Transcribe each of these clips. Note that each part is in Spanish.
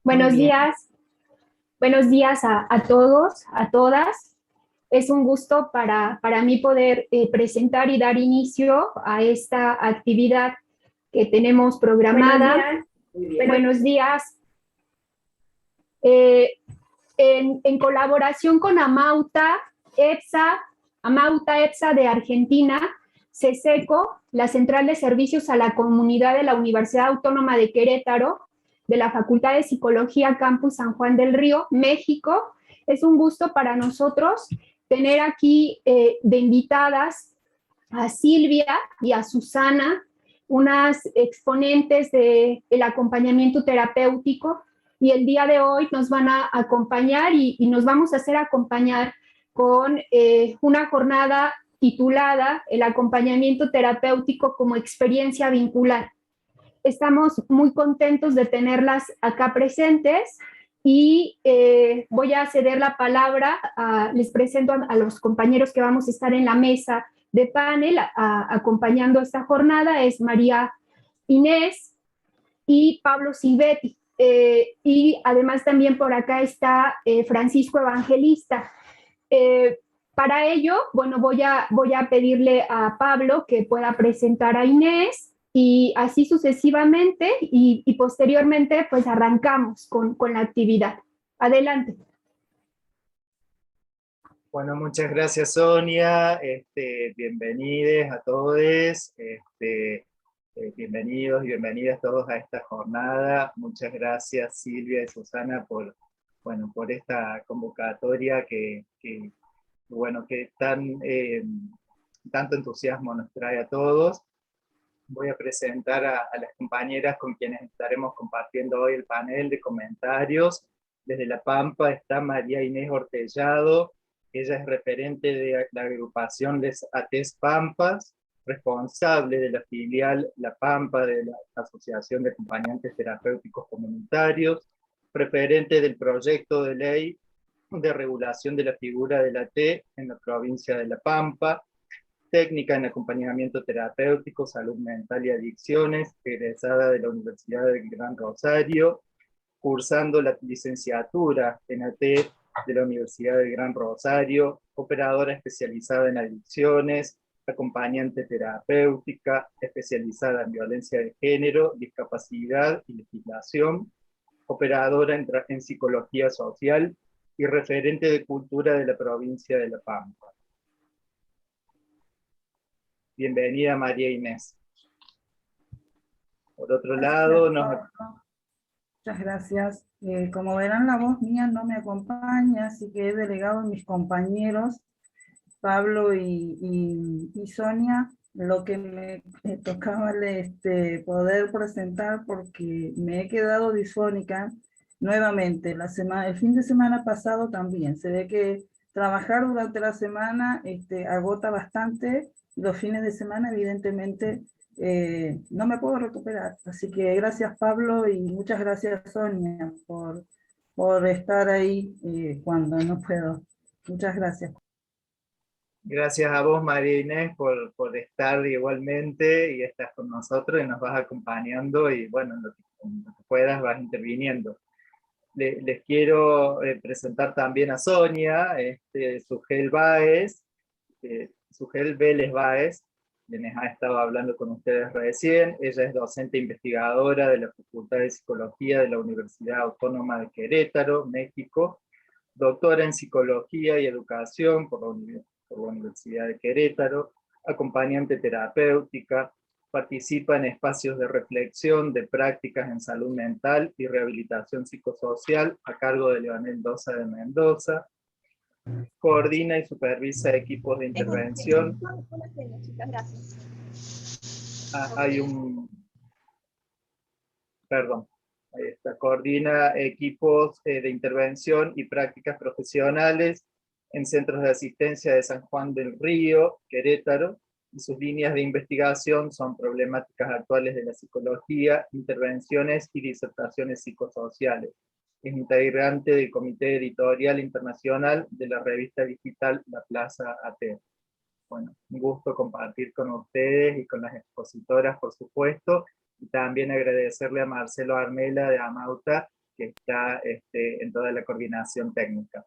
Muy Buenos bien. días, buenos días a todos, a todas. Es un gusto para mí poder presentar y dar inicio a esta actividad que tenemos Buenos programada. días. Muy bien. Buenos días. Eh, en colaboración con Amauta EPSA de Argentina, CESECO, la Central de Servicios a la Comunidad de la Universidad Autónoma de Querétaro, de la Facultad de Psicología Campus San Juan del Río, México. Es un gusto para nosotros tener aquí de invitadas a Silvia y a Susana, unas exponentes del acompañamiento terapéutico, y el día de hoy nos van a acompañar y nos vamos a hacer acompañar con una jornada titulada El acompañamiento terapéutico como experiencia vincular. Estamos muy contentos de tenerlas acá presentes y voy a ceder la palabra, les presento a los compañeros que vamos a estar en la mesa de panel acompañando esta jornada. Es María Inés y Pablo Silvetti. Y además también por acá está Francisco Evangelista. Eh, para ello, bueno, voy a pedirle a Pablo que pueda presentar a Inés y así sucesivamente y posteriormente pues arrancamos con la actividad. Adelante. Bueno, muchas gracias Sonia, bienvenidos a todos, bienvenidos y bienvenidas todos a esta jornada. Muchas gracias Silvia y Susana por esta convocatoria que tanto entusiasmo nos trae a todos. Voy a presentar a las compañeras con quienes estaremos compartiendo hoy el panel de comentarios. Desde La Pampa está María Inés Hortellado. Ella es referente de la agrupación Les ATES Pampas, responsable de la filial La Pampa de la Asociación de Acompañantes Terapéuticos Comunitarios, referente del proyecto de ley de regulación de la figura de la T en la provincia de La Pampa, técnica en acompañamiento terapéutico, salud mental y adicciones, egresada de la Universidad del Gran Rosario, cursando la licenciatura en AT de la Universidad del Gran Rosario, operadora especializada en adicciones, acompañante terapéutica, especializada en violencia de género, discapacidad y legislación, operadora en psicología social y referente de cultura de la provincia de La Pampa. Bienvenida María Inés. Por otro lado, Muchas gracias. Como verán, la voz mía no me acompaña, así que he delegado a mis compañeros, Pablo y Sonia, lo que me tocaba poder presentar, porque me he quedado disfónica nuevamente. El fin de semana pasado también. Se ve que trabajar durante la semana agota bastante. Los fines de semana, evidentemente, no me puedo recuperar. Así que gracias Pablo y muchas gracias Sonia por estar ahí cuando no puedo. Muchas gracias. gracias a vos María Inés por estar igualmente y estás con nosotros y nos vas acompañando y bueno, en lo que puedas vas interviniendo. Les quiero presentar también a Sonia, Sugel Báez, Sugel Vélez Báez, quienes ha estado hablando con ustedes recién. Ella es docente investigadora de la Facultad de Psicología de la Universidad Autónoma de Querétaro, México, doctora en Psicología y Educación por la Universidad de Querétaro, acompañante terapéutica, participa en espacios de reflexión de prácticas en salud mental y rehabilitación psicosocial a cargo de Leonel Dosa de Mendoza, coordina y supervisa equipos de intervención. Ahí está, coordina equipos de intervención y prácticas profesionales en centros de asistencia de San Juan del Río, Querétaro, y sus líneas de investigación son problemáticas actuales de la psicología, intervenciones y disertaciones psicosociales. Es integrante del Comité Editorial Internacional de la revista digital La Plaza AT. Bueno, un gusto compartir con ustedes y con las expositoras, por supuesto, y también agradecerle a Marcelo Armela de Amauta que está en toda la coordinación técnica.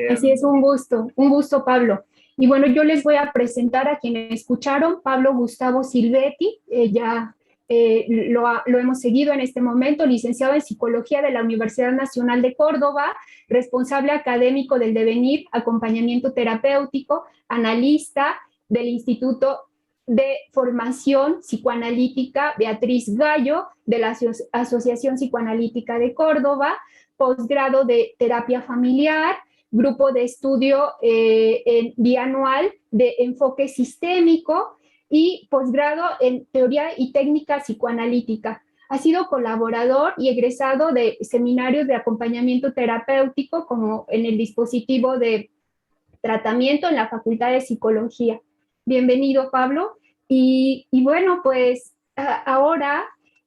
Así es, un gusto, Pablo. Y bueno, yo les voy a presentar a quienes escucharon, Pablo Gustavo Silvetti, lo hemos seguido en este momento, licenciado en Psicología de la Universidad Nacional de Córdoba, responsable académico del Devenir, acompañamiento terapéutico, analista del Instituto de Formación Psicoanalítica Beatriz Gallo, de la Asociación Psicoanalítica de Córdoba, posgrado de Terapia Familiar, grupo de estudio bianual de enfoque sistémico y posgrado en teoría y técnica psicoanalítica. Ha sido colaborador y egresado de seminarios de acompañamiento terapéutico como en el dispositivo de tratamiento en la Facultad de Psicología. Bienvenido, Pablo. Y bueno, pues ahora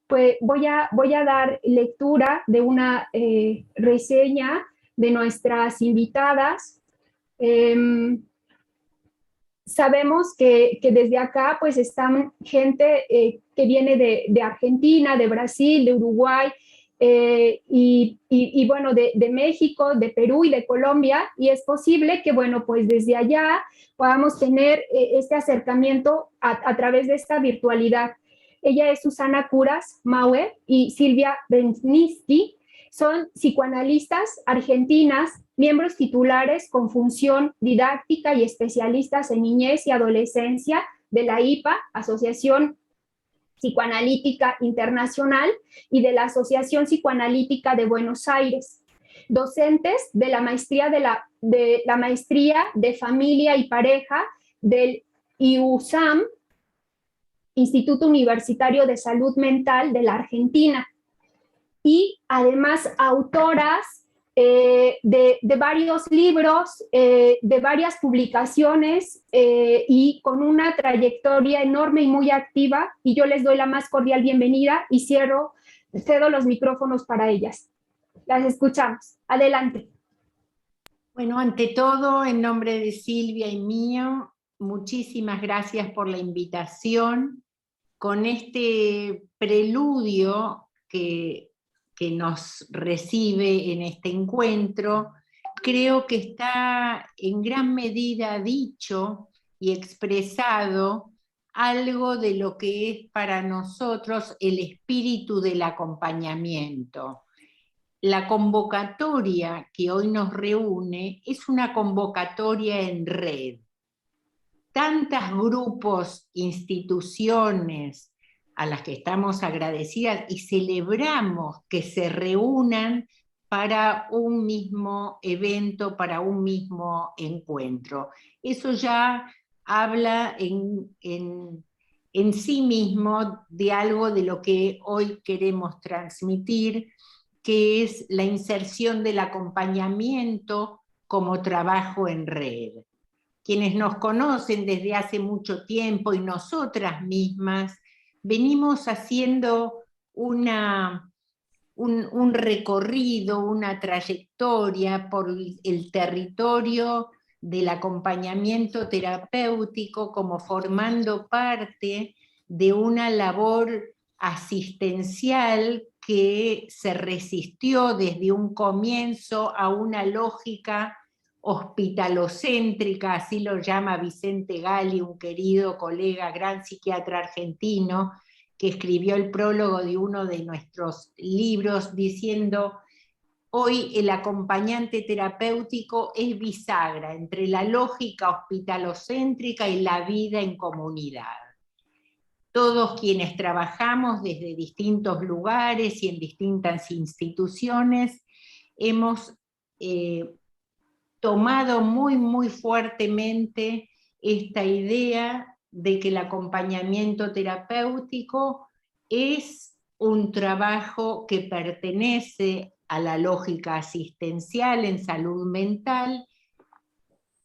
pues voy a dar lectura de una reseña de nuestras invitadas. Sabemos que desde acá pues están gente que viene de Argentina, de Brasil, de Uruguay, y bueno, de México, de Perú y de Colombia, y es posible que, bueno, pues desde allá podamos tener este acercamiento a través de esta virtualidad. Ella es Susana Curas Mauer y Silvia Beninsky, son psicoanalistas argentinas, miembros titulares con función didáctica y especialistas en niñez y adolescencia de la IPA, Asociación Psicoanalítica Internacional, y de la Asociación Psicoanalítica de Buenos Aires. Docentes de la maestría de Familia y Pareja del IUSAM, Instituto Universitario de Salud Mental de la Argentina. Y además autoras de varios libros, de varias publicaciones y con una trayectoria enorme y muy activa, y yo les doy la más cordial bienvenida y cedo los micrófonos para ellas. Las escuchamos. Adelante. Bueno, ante todo, en nombre de Silvia y mío, muchísimas gracias por la invitación. Con este preludio que nos recibe en este encuentro, creo que está en gran medida dicho y expresado algo de lo que es para nosotros el espíritu del acompañamiento. La convocatoria que hoy nos reúne es una convocatoria en red. Tantos grupos, instituciones a las que estamos agradecidas y celebramos que se reúnan para un mismo evento, para un mismo encuentro. Eso ya habla en sí mismo de algo de lo que hoy queremos transmitir, que es la inserción del acompañamiento como trabajo en red. Quienes nos conocen desde hace mucho tiempo y nosotras mismas, venimos haciendo un recorrido, una trayectoria por el territorio del acompañamiento terapéutico, como formando parte de una labor asistencial que se resistió desde un comienzo a una lógica hospitalocéntrica, así lo llama Vicente Gali, un querido colega, gran psiquiatra argentino, que escribió el prólogo de uno de nuestros libros, diciendo: hoy el acompañante terapéutico es bisagra entre la lógica hospitalocéntrica y la vida en comunidad. Todos quienes trabajamos desde distintos lugares y en distintas instituciones hemos tomado muy fuertemente esta idea de que el acompañamiento terapéutico es un trabajo que pertenece a la lógica asistencial en salud mental,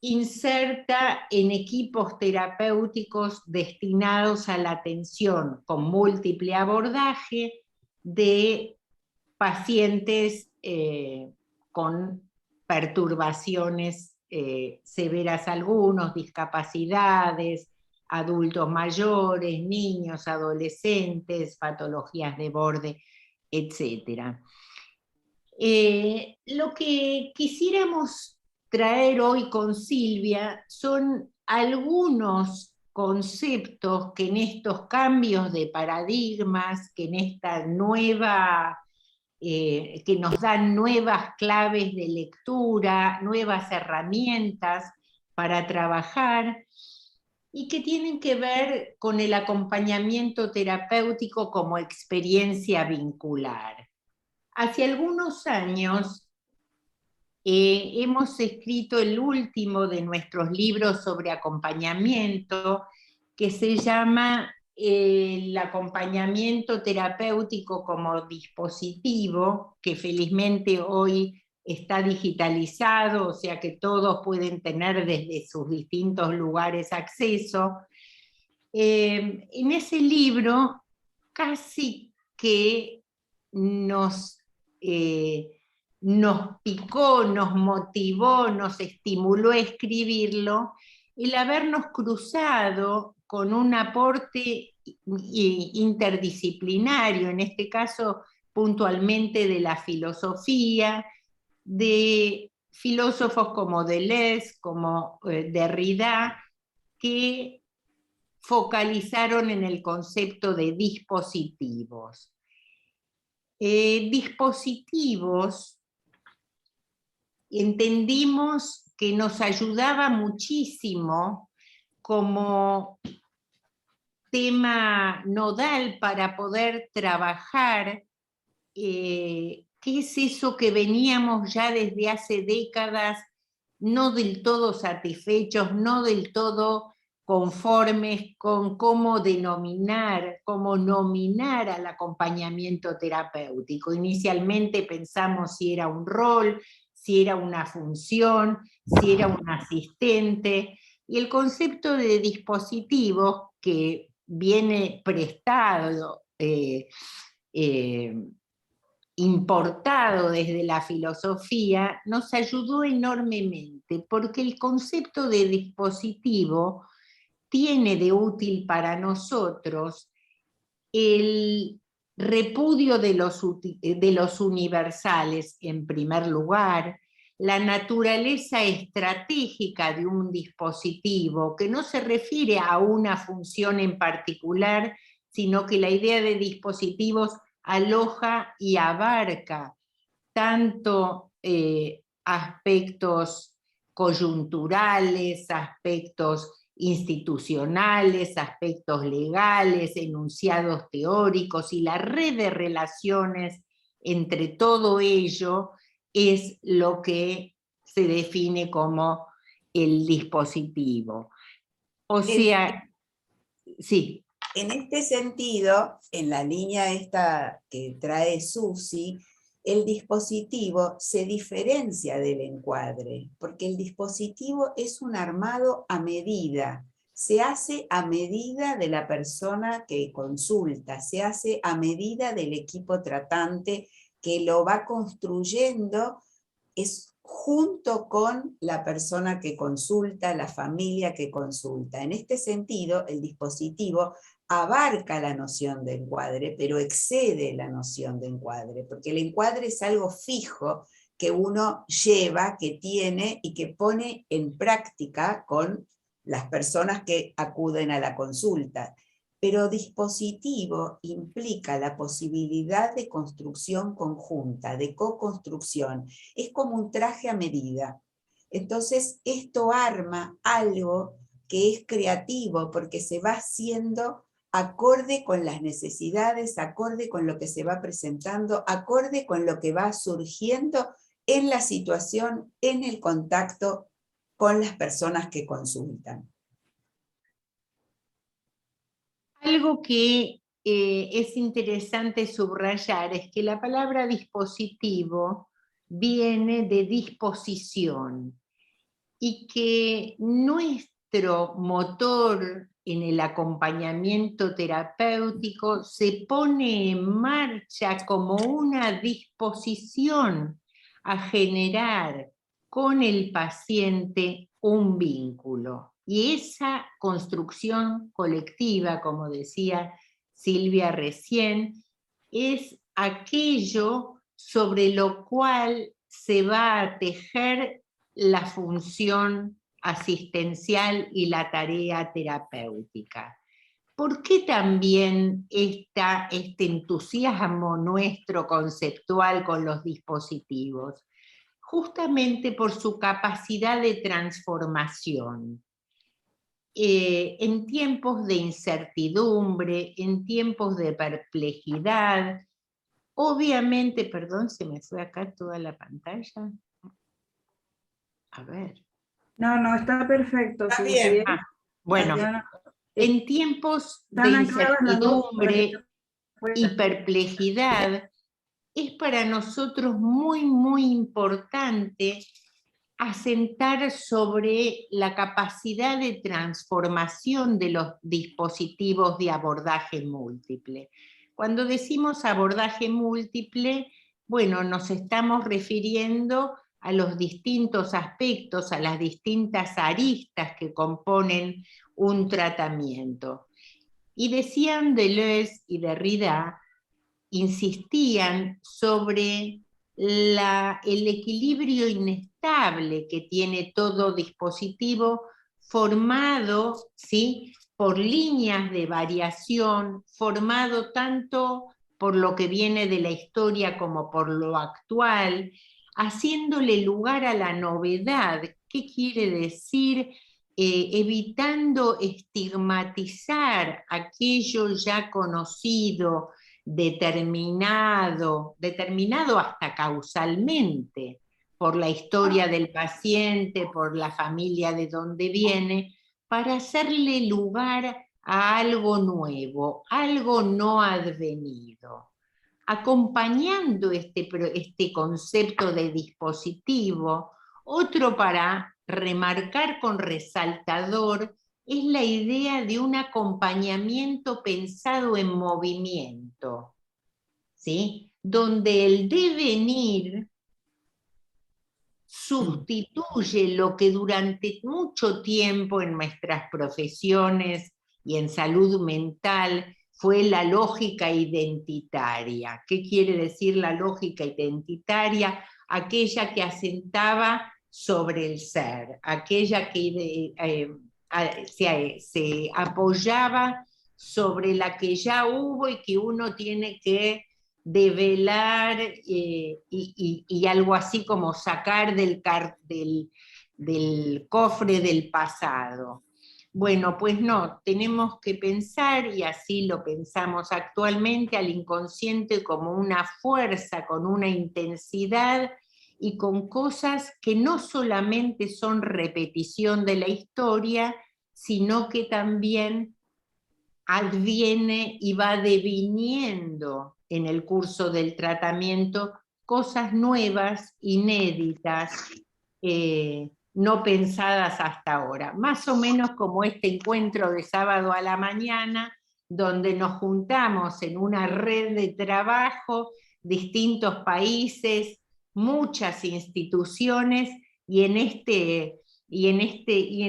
inserta en equipos terapéuticos destinados a la atención con múltiple abordaje de pacientes con perturbaciones severas, algunos, discapacidades, adultos mayores, niños, adolescentes, patologías de borde, etc. Lo que quisiéramos traer hoy con Silvia son algunos conceptos que en estos cambios de paradigmas, que en esta nueva, que nos dan nuevas claves de lectura, nuevas herramientas para trabajar, y que tienen que ver con el acompañamiento terapéutico como experiencia vincular. Hace algunos años hemos escrito el último de nuestros libros sobre acompañamiento, que se llama El acompañamiento terapéutico como dispositivo, que felizmente hoy está digitalizado, o sea que todos pueden tener desde sus distintos lugares acceso. En ese libro casi que nos picó, nos motivó, nos estimuló a escribirlo, el habernos cruzado con un aporte interdisciplinario, en este caso puntualmente de la filosofía, de filósofos como Deleuze, como Derrida, que focalizaron en el concepto de dispositivos. Dispositivos, entendimos que nos ayudaba muchísimo como tema nodal para poder trabajar qué es eso que veníamos ya desde hace décadas, no del todo satisfechos, no del todo conformes con cómo nominar al acompañamiento terapéutico. Inicialmente pensamos si era un rol, si era una función, si era un asistente, y el concepto de dispositivo que viene prestado, importado desde la filosofía, nos ayudó enormemente, porque el concepto de dispositivo tiene de útil para nosotros el repudio de los universales, en primer lugar, la naturaleza estratégica de un dispositivo, que no se refiere a una función en particular, sino que la idea de dispositivos aloja y abarca tanto aspectos coyunturales, aspectos institucionales, aspectos legales, enunciados teóricos, y la red de relaciones entre todo ello es lo que se define como el dispositivo. O sea, sí. En este sentido, en la línea esta que trae Susi, el dispositivo se diferencia del encuadre, porque el dispositivo es un armado a medida, se hace a medida de la persona que consulta, se hace a medida del equipo tratante que lo va construyendo, es junto con la persona que consulta, la familia que consulta. En este sentido, el dispositivo abarca la noción de encuadre, pero excede la noción de encuadre, porque el encuadre es algo fijo que uno lleva, que tiene y que pone en práctica con las personas que acuden a la consulta. Pero dispositivo implica la posibilidad de construcción conjunta, de co-construcción. Es como un traje a medida. Entonces, esto arma algo que es creativo, porque se va haciendo acorde con las necesidades, acorde con lo que se va presentando, acorde con lo que va surgiendo en la situación, en el contacto con las personas que consultan. Algo que es interesante subrayar es que la palabra dispositivo viene de disposición, y que nuestro motor en el acompañamiento terapéutico se pone en marcha como una disposición a generar con el paciente un vínculo. Y esa construcción colectiva, como decía Silvia recién, es aquello sobre lo cual se va a tejer la función asistencial y la tarea terapéutica. ¿Por qué también este entusiasmo nuestro conceptual con los dispositivos? Justamente por su capacidad de transformación. En tiempos de incertidumbre, en tiempos de perplejidad, obviamente, perdón, se me fue acá toda la pantalla. A ver. No, está perfecto. Está Susi. bien. Bueno, en tiempos de incertidumbre y perplejidad, es para nosotros muy, muy importante asentar sobre la capacidad de transformación de los dispositivos de abordaje múltiple. Cuando decimos abordaje múltiple, bueno, nos estamos refiriendo a los distintos aspectos, a las distintas aristas que componen un tratamiento. Y decían Deleuze y Derrida, insistían sobre el equilibrio inestable que tiene todo dispositivo formado, ¿sí?, por líneas de variación, formado tanto por lo que viene de la historia como por lo actual, haciéndole lugar a la novedad. ¿Qué quiere decir? Evitando estigmatizar aquello ya conocido, determinado hasta causalmente por la historia del paciente, por la familia de donde viene, para hacerle lugar a algo nuevo, algo no advenido. Acompañando este concepto de dispositivo, otro para remarcar con resaltador es la idea de un acompañamiento pensado en movimiento, ¿sí?, donde el devenir sustituye lo que durante mucho tiempo en nuestras profesiones y en salud mental fue la lógica identitaria. ¿Qué quiere decir la lógica identitaria? Aquella que asentaba sobre el ser, aquella que se apoyaba sobre la que ya hubo y que uno tiene que develar y algo así como sacar del cofre del pasado. Bueno, pues no, tenemos que pensar, y así lo pensamos actualmente, al inconsciente como una fuerza, con una intensidad y con cosas que no solamente son repetición de la historia, sino que también adviene y va deviniendo en el curso del tratamiento cosas nuevas, inéditas, no pensadas hasta ahora. Más o menos como este encuentro de sábado a la mañana, donde nos juntamos en una red de trabajo, distintos países, muchas instituciones, y en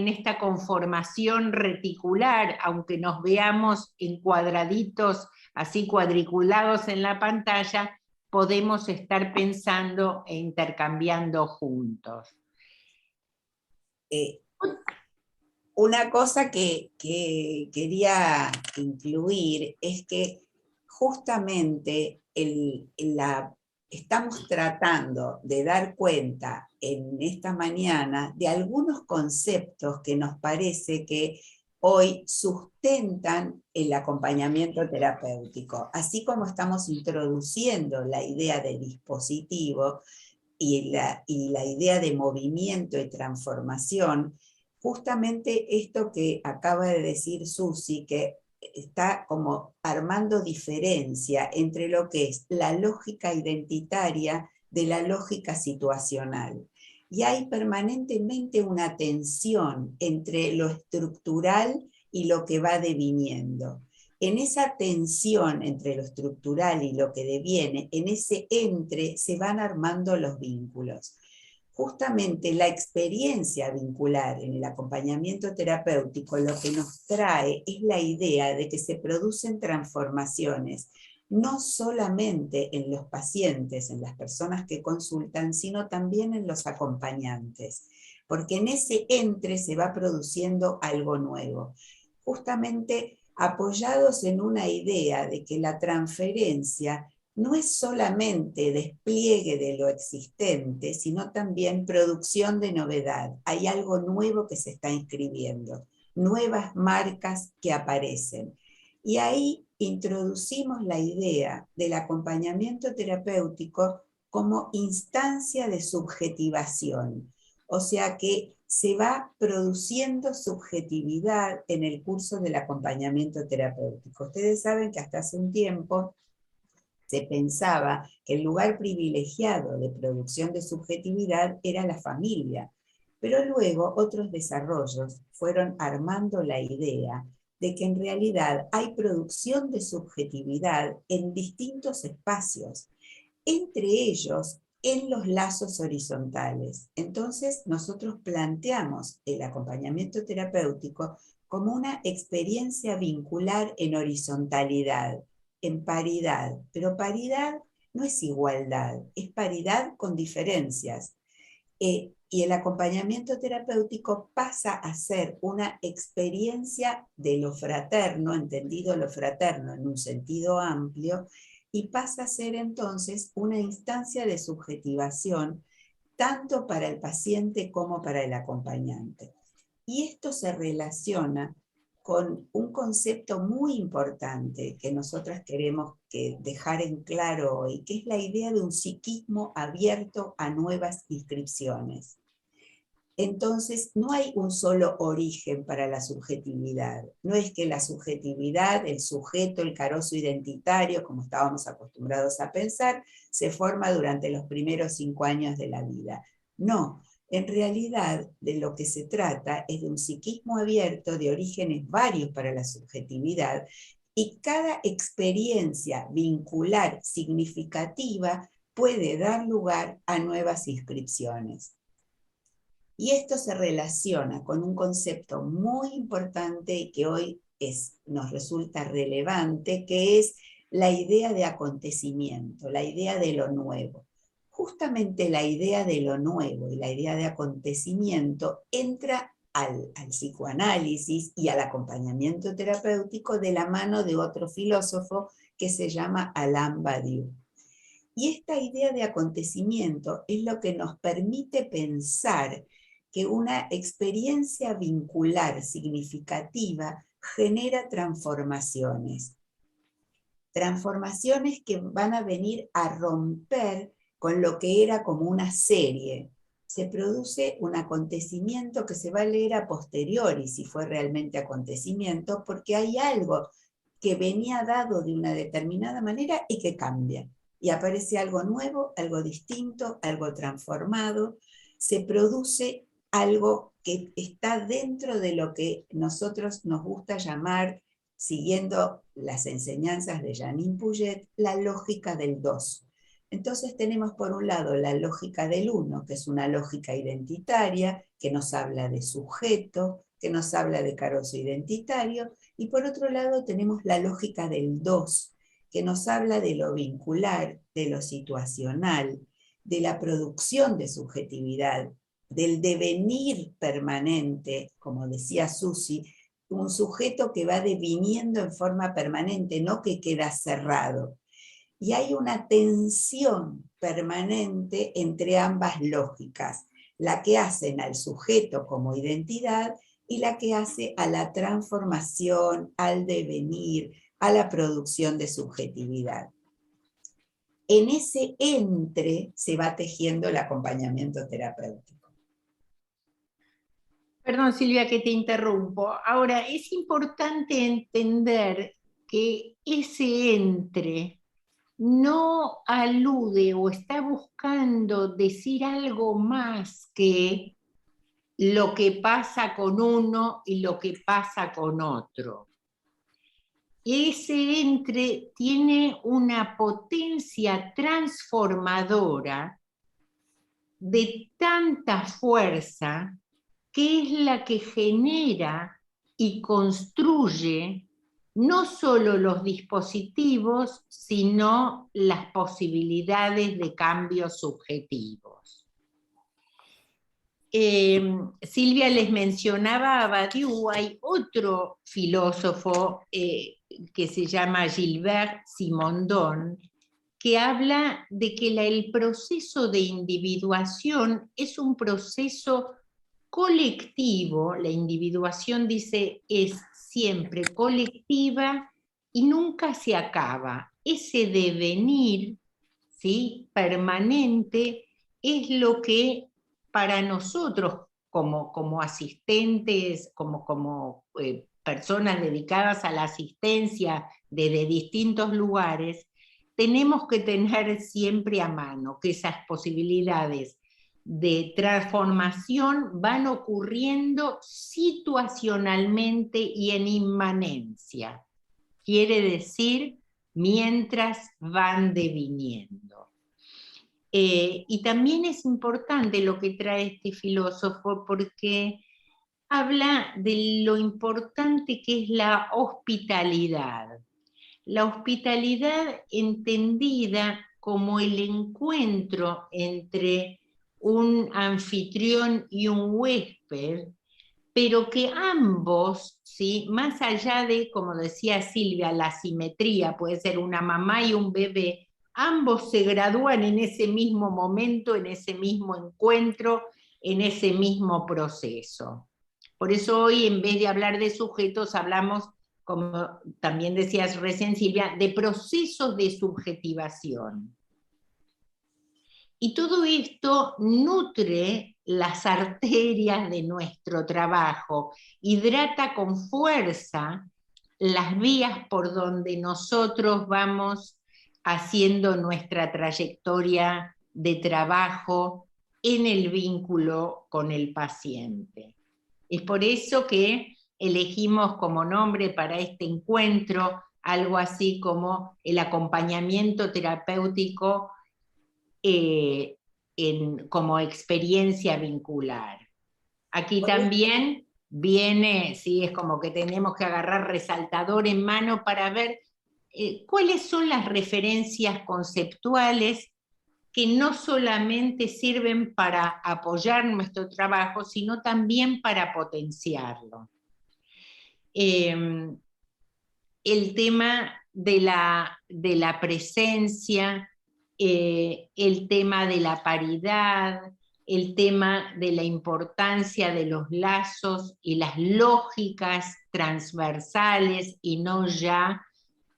esta conformación reticular, aunque nos veamos en cuadraditos así cuadriculados en la pantalla, podemos estar pensando e intercambiando juntos. Una cosa que quería incluir es que justamente estamos tratando de dar cuenta en esta mañana de algunos conceptos que nos parece que hoy sustentan el acompañamiento terapéutico. Así como estamos introduciendo la idea de dispositivo y la idea de movimiento y transformación, justamente esto que acaba de decir Susi, que está como armando diferencia entre lo que es la lógica identitaria de la lógica situacional. Y hay permanentemente una tensión entre lo estructural y lo que va deviniendo. En esa tensión entre lo estructural y lo que deviene, en ese entre se van armando los vínculos. Justamente la experiencia vincular en el acompañamiento terapéutico lo que nos trae es la idea de que se producen transformaciones no solamente en los pacientes, en las personas que consultan, sino también en los acompañantes, porque en ese entre se va produciendo algo nuevo, justamente apoyados en una idea de que la transferencia no es solamente despliegue de lo existente, sino también producción de novedad. Hay algo nuevo que se está inscribiendo, nuevas marcas que aparecen. Y ahí introducimos la idea del acompañamiento terapéutico como instancia de subjetivación. O sea que se va produciendo subjetividad en el curso del acompañamiento terapéutico. Ustedes saben que hasta hace un tiempo se pensaba que el lugar privilegiado de producción de subjetividad era la familia, pero luego otros desarrollos fueron armando la idea de que en realidad hay producción de subjetividad en distintos espacios, entre ellos en los lazos horizontales. Entonces nosotros planteamos el acompañamiento terapéutico como una experiencia vincular en horizontalidad, en paridad, pero paridad no es igualdad, es paridad con diferencias. Y el acompañamiento terapéutico pasa a ser una experiencia de lo fraterno, entendido lo fraterno en un sentido amplio, y pasa a ser entonces una instancia de subjetivación tanto para el paciente como para el acompañante. Y esto se relaciona con un concepto muy importante que nosotras queremos dejar en claro hoy, que es la idea de un psiquismo abierto a nuevas inscripciones. Entonces, no hay un solo origen para la subjetividad. No es que la subjetividad, el sujeto, el carozo identitario, como estábamos acostumbrados a pensar, se forma durante los primeros 5 años de la vida. No, en realidad de lo que se trata es de un psiquismo abierto de orígenes varios para la subjetividad, y cada experiencia vincular significativa puede dar lugar a nuevas inscripciones. Y esto se relaciona con un concepto muy importante y que hoy nos resulta relevante, que es la idea de acontecimiento, la idea de lo nuevo. Justamente la idea de lo nuevo y la idea de acontecimiento entra al psicoanálisis y al acompañamiento terapéutico de la mano de otro filósofo que se llama Alain Badiou. Y esta idea de acontecimiento es lo que nos permite pensar que una experiencia vincular significativa genera transformaciones. Transformaciones que van a venir a romper con lo que era como una serie. Se produce un acontecimiento que se va a leer a posteriori, si fue realmente acontecimiento, porque hay algo que venía dado de una determinada manera y que cambia. Y aparece algo nuevo, algo distinto, algo transformado. Se produce algo que está dentro de lo que nosotros nos gusta llamar, siguiendo las enseñanzas de Jeanine Pouget, la lógica del dos. Entonces tenemos por un lado la lógica del uno, que es una lógica identitaria, que nos habla de sujeto, que nos habla de carozo identitario, y por otro lado tenemos la lógica del dos, que nos habla de lo vincular, de lo situacional, de la producción de subjetividad, del devenir permanente, como decía Susi, un sujeto que va deviniendo en forma permanente, no que queda cerrado. Y hay una tensión permanente entre ambas lógicas, la que hacen al sujeto como identidad y la que hace a la transformación, al devenir, a la producción de subjetividad. En ese entre se va tejiendo el acompañamiento terapéutico. Perdón, Silvia, que te interrumpo. Ahora, es importante entender que ese entre no alude o está buscando decir algo más que lo que pasa con uno y lo que pasa con otro. Ese entre tiene una potencia transformadora de tanta fuerza que es la que genera y construye no solo los dispositivos, sino las posibilidades de cambios subjetivos. Silvia les mencionaba a Badiou, hay otro filósofo que se llama Gilbert Simondon, que habla de que el proceso de individuación es un proceso colectivo. La individuación, dice, es siempre colectiva y nunca se acaba. Ese devenir, ¿sí?, permanente es lo que para nosotros como asistentes, como personas dedicadas a la asistencia desde distintos lugares, tenemos que tener siempre a mano, que esas posibilidades de transformación van ocurriendo situacionalmente y en inmanencia. Quiere decir, mientras van deviniendo. Y también es importante lo que trae este filósofo porque habla de lo importante que es la hospitalidad. La hospitalidad entendida como el encuentro entre un anfitrión y un huésped, pero que ambos, ¿sí?, más allá de, como decía Silvia, la simetría, puede ser una mamá y un bebé, ambos se gradúan en ese mismo momento, en ese mismo encuentro, en ese mismo proceso. Por eso hoy, en vez de hablar de sujetos, hablamos, como también decías recién Silvia, de procesos de subjetivación. Y todo esto nutre las arterias de nuestro trabajo, hidrata con fuerza las vías por donde nosotros vamos haciendo nuestra trayectoria de trabajo en el vínculo con el paciente. Es por eso que elegimos como nombre para este encuentro algo así como el acompañamiento terapéutico como experiencia vincular. Aquí también viene, sí, es como que tenemos que agarrar resaltador en mano para ver cuáles son las referencias conceptuales que no solamente sirven para apoyar nuestro trabajo, sino también para potenciarlo. El tema de la presencia, el tema de la paridad, el tema de la importancia de los lazos y las lógicas transversales y no ya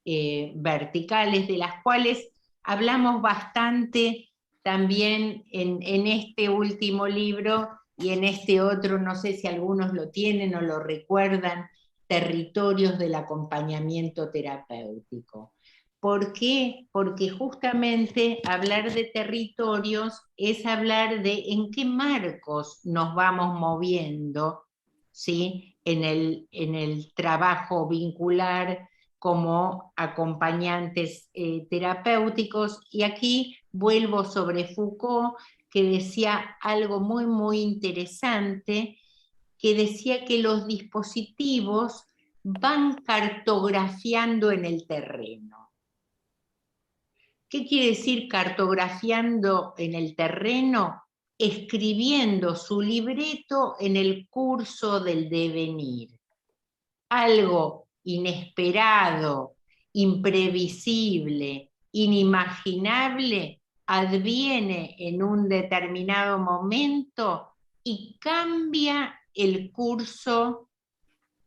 verticales, de las cuales hablamos bastante también en este último libro y en este otro, no sé si algunos lo tienen o lo recuerdan, Territorios del acompañamiento terapéutico. ¿Por qué? Porque justamente hablar de territorios es hablar de en qué marcos nos vamos moviendo, ¿sí?, en el trabajo vincular como acompañantes terapéuticos. Y aquí vuelvo sobre Foucault, que decía algo muy, muy interesante, que decía que los dispositivos van cartografiando en el terreno. ¿Qué quiere decir cartografiando en el terreno? Escribiendo su libreto en el curso del devenir. Algo inesperado, imprevisible, inimaginable, adviene en un determinado momento y cambia el curso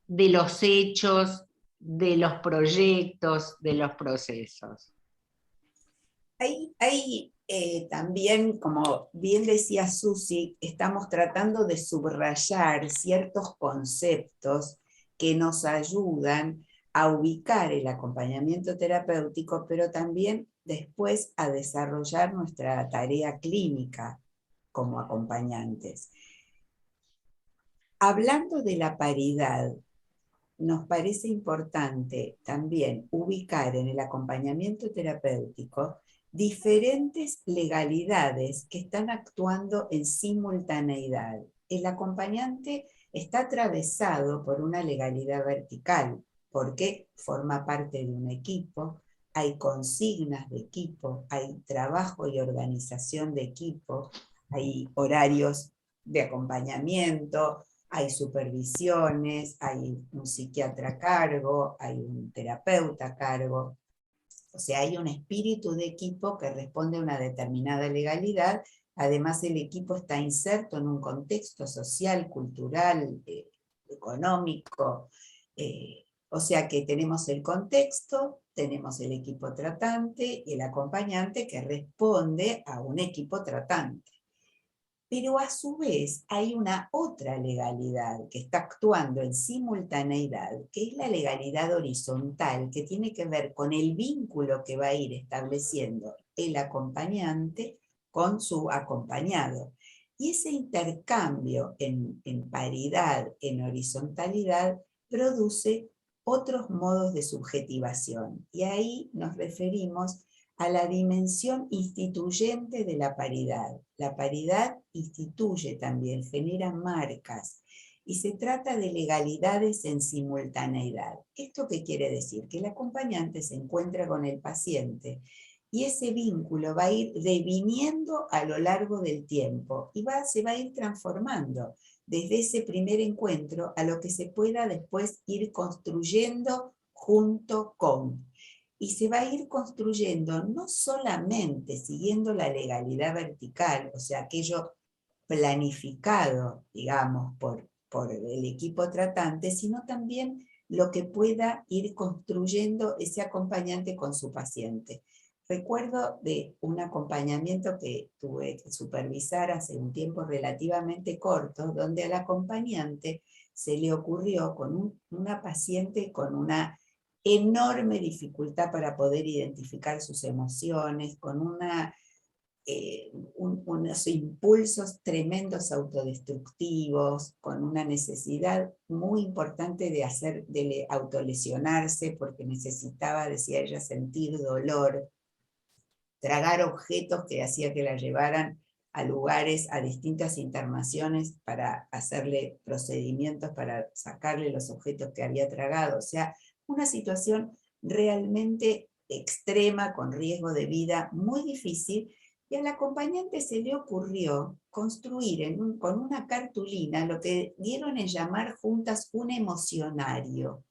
de los hechos, de los proyectos, de los procesos. Hay también, como bien decía Susi, estamos tratando de subrayar ciertos conceptos que nos ayudan a ubicar el acompañamiento terapéutico, pero también después a desarrollar nuestra tarea clínica como acompañantes. Hablando de la paridad, nos parece importante también ubicar en el acompañamiento terapéutico diferentes legalidades que están actuando en simultaneidad. El acompañante está atravesado por una legalidad vertical, porque forma parte de un equipo, hay consignas de equipo, hay trabajo y organización de equipo, hay horarios de acompañamiento, hay supervisiones, hay un psiquiatra a cargo, hay un terapeuta a cargo. O sea, hay un espíritu de equipo que responde a una determinada legalidad. Además, el equipo está inserto en un contexto social, cultural, económico. O sea que tenemos el contexto, tenemos el equipo tratante y el acompañante que responde a un equipo tratante. Pero a su vez hay una otra legalidad que está actuando en simultaneidad, que es la legalidad horizontal, que tiene que ver con el vínculo que va a ir estableciendo el acompañante con su acompañado. Y ese intercambio en paridad, en horizontalidad, produce otros modos de subjetivación. Y ahí nos referimos a la dimensión instituyente de la paridad. La paridad instituye también, genera marcas, y se trata de legalidades en simultaneidad. ¿Esto qué quiere decir? Que el acompañante se encuentra con el paciente y ese vínculo va a ir deviniendo a lo largo del tiempo y se va a ir transformando desde ese primer encuentro a lo que se pueda después ir construyendo junto con. Y se va a ir construyendo no solamente siguiendo la legalidad vertical, o sea, aquello planificado, digamos, por el equipo tratante, sino también lo que pueda ir construyendo ese acompañante con su paciente. Recuerdo de un acompañamiento que tuve que supervisar hace un tiempo relativamente corto, donde al acompañante se le ocurrió con una paciente con una enorme dificultad para poder identificar sus emociones, con unos impulsos tremendos autodestructivos, con una necesidad muy importante de autolesionarse, porque necesitaba, decía ella, sentir dolor, tragar objetos que hacía que la llevaran a lugares, a distintas internaciones para hacerle procedimientos para sacarle los objetos que había tragado. O sea, una situación realmente extrema, con riesgo de vida muy difícil, y al acompañante se le ocurrió construir con una cartulina lo que dieron en llamar juntas un emocionario.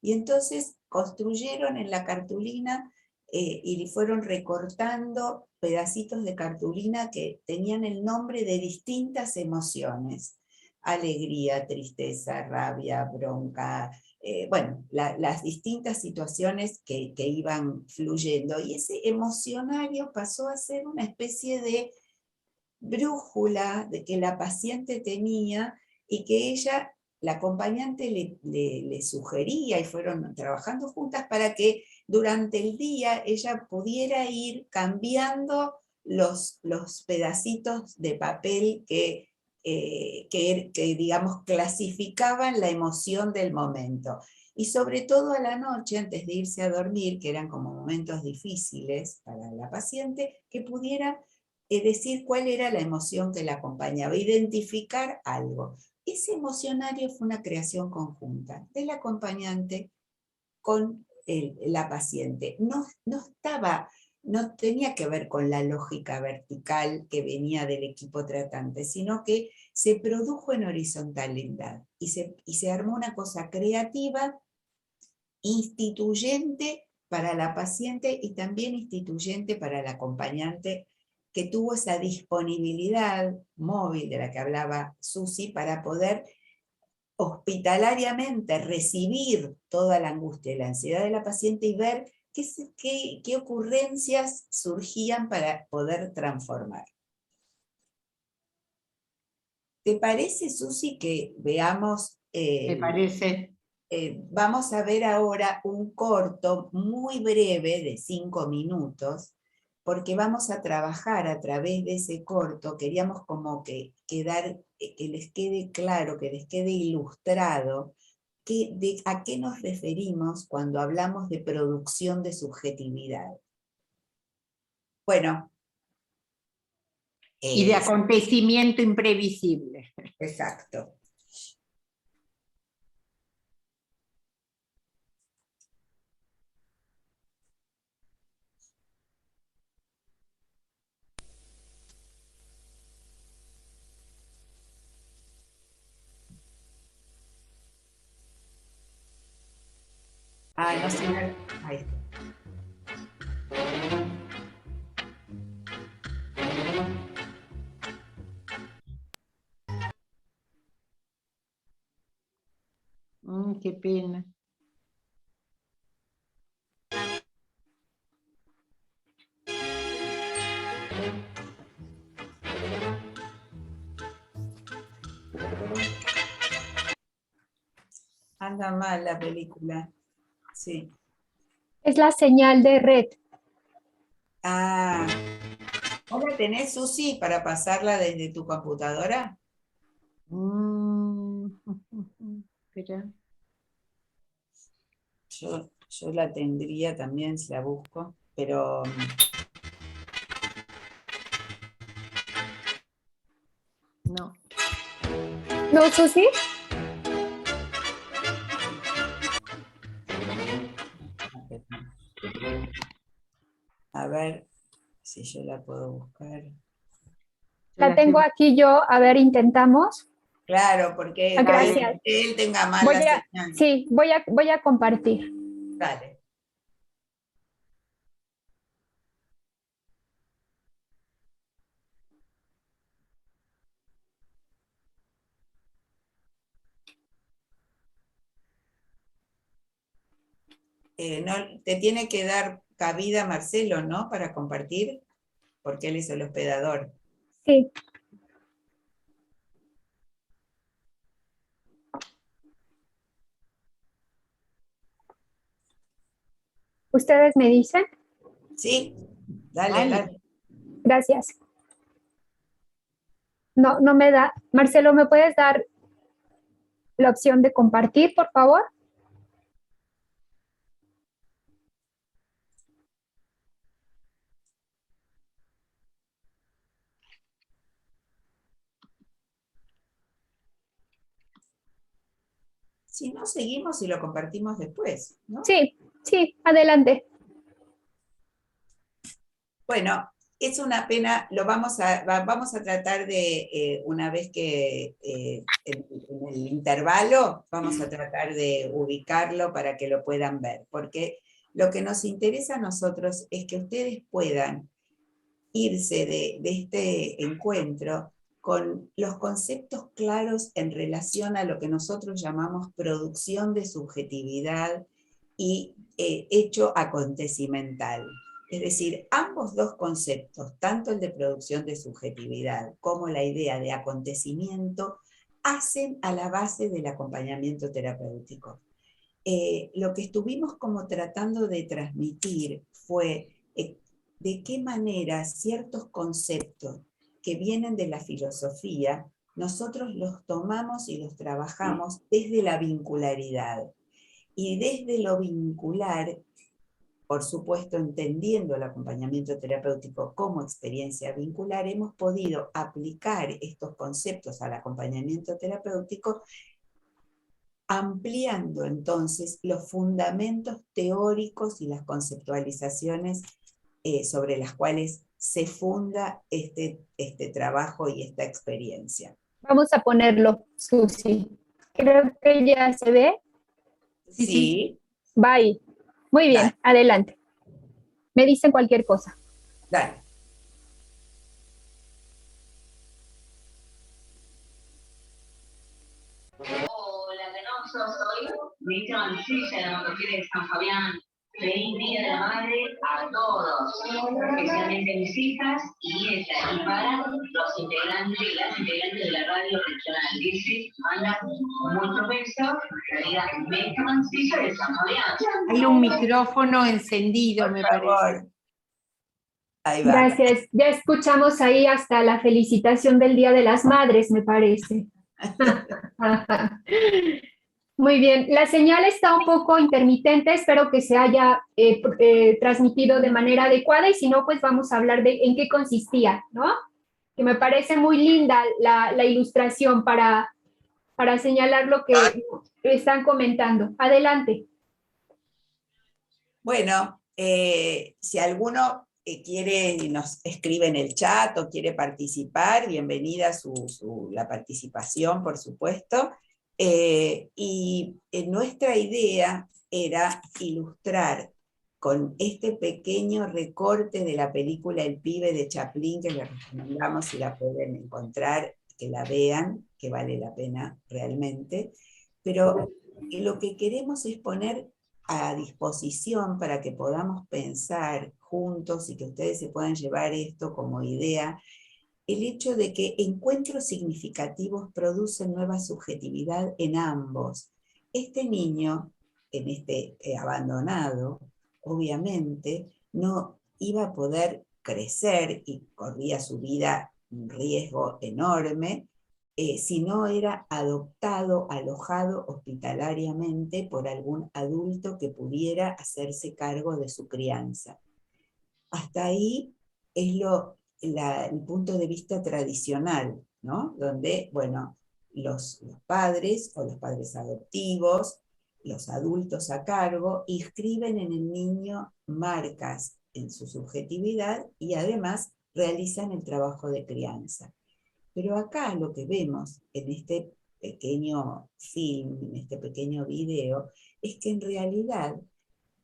Y entonces construyeron en la cartulina y fueron recortando pedacitos de cartulina que tenían el nombre de distintas emociones: alegría, tristeza, rabia, bronca, bueno, las distintas situaciones que iban fluyendo. Y ese emocionario pasó a ser una especie de brújula de que la paciente tenía y que ella, la acompañante, le sugería, y fueron trabajando juntas para que durante el día ella pudiera ir cambiando los pedacitos de papel que digamos, clasificaban la emoción del momento. Y sobre todo a la noche, antes de irse a dormir, que eran como momentos difíciles para la paciente, que pudiera decir cuál era la emoción que la acompañaba, identificar algo. Ese emocionario fue una creación conjunta del acompañante con la paciente. No tenía que ver con la lógica vertical que venía del equipo tratante, sino que se produjo en horizontalidad y se armó una cosa creativa, instituyente para la paciente y también instituyente para el acompañante, que tuvo esa disponibilidad móvil de la que hablaba Susi para poder hospitalariamente recibir toda la angustia y la ansiedad de la paciente y ver qué ocurrencias surgían para poder transformar. ¿Te parece, Susi, que veamos? ¿Te parece? Vamos a ver ahora un corto muy breve de 5 minutos, porque vamos a trabajar a través de ese corto. Queríamos como que les quede claro, que les quede ilustrado a qué nos referimos cuando hablamos de producción de subjetividad. Bueno. Y de acontecimiento imprevisible. Exacto. Ah, no sé. Ahí está. Qué pena. Anda mal la película. Sí. Es la señal de red. Ah, ¿vos la tenés, Susi, para pasarla desde tu computadora? Espera. Yo la tendría también si la busco, pero No. ¿No, Susi? a ver si yo la puedo buscar. La tengo aquí yo. A ver, intentamos. Claro, porque Ah, gracias. él tenga mal la señal. Sí, voy a compartir. Dale. No, te tiene que dar cabida Marcelo, ¿no? Para compartir, porque él es el hospedador. Sí. ¿Ustedes me dicen? Sí, dale. Gracias. No, no me da. Marcelo, ¿me puedes dar la opción de compartir, por favor? Si no, seguimos y lo compartimos después, ¿no? Sí, sí, adelante. Bueno, es una pena, vamos a tratar de, una vez que en el intervalo, vamos a tratar de ubicarlo para que lo puedan ver, porque lo que nos interesa a nosotros es que ustedes puedan irse de este encuentro con los conceptos claros en relación a lo que nosotros llamamos producción de subjetividad y hecho acontecimental. Es decir, ambos dos conceptos, tanto el de producción de subjetividad como la idea de acontecimiento, hacen a la base del acompañamiento terapéutico. Lo que estuvimos como tratando de transmitir fue de qué manera ciertos conceptos que vienen de la filosofía, nosotros los tomamos y los trabajamos desde la vincularidad. Y desde lo vincular, por supuesto, entendiendo el acompañamiento terapéutico como experiencia vincular, hemos podido aplicar estos conceptos al acompañamiento terapéutico, ampliando entonces los fundamentos teóricos y las conceptualizaciones sobre las cuales se funda este trabajo y esta experiencia. Vamos a ponerlo, Susi. Creo que ya se ve. Sí. Bye. Muy bien, Dale. adelante. Me dicen cualquier cosa. Dale. Hola, Canoso, soy Ministra Mancilla de la Mujer de San Fabián. Feliz Día de la Madre a todos, especialmente a mis hijas y nietas, y para los integrantes y las integrantes de la radio regional. Dice, manda muchos besos, querida Ministra Mancilla de San Fabián. Hay un micrófono encendido, me parece. Ahí va. Gracias. Ya escuchamos ahí hasta la felicitación del Día de las Madres, me parece. Muy bien, la señal está un poco intermitente, espero que se haya transmitido de manera adecuada y si no, pues vamos a hablar de en qué consistía, ¿no? Que me parece muy linda la ilustración para señalar lo que están comentando. Adelante. Bueno, si alguno quiere, nos escribe en el chat o quiere participar, bienvenida la participación, por supuesto. Y nuestra idea era ilustrar con este pequeño recorte de la película El pibe de Chaplin, que les recomendamos si la pueden encontrar, que la vean, que vale la pena realmente, pero lo que queremos es poner a disposición para que podamos pensar juntos y que ustedes se puedan llevar esto como idea, el hecho de que encuentros significativos producen nueva subjetividad en ambos. Este niño, en este abandonado, obviamente no iba a poder crecer y corría su vida un riesgo enorme si no era adoptado, alojado hospitalariamente por algún adulto que pudiera hacerse cargo de su crianza. Hasta ahí es el punto de vista tradicional, ¿no? Donde, bueno, los padres o los padres adoptivos, los adultos a cargo, inscriben en el niño marcas en su subjetividad y además realizan el trabajo de crianza. Pero acá lo que vemos en este pequeño film, en este pequeño video, es que en realidad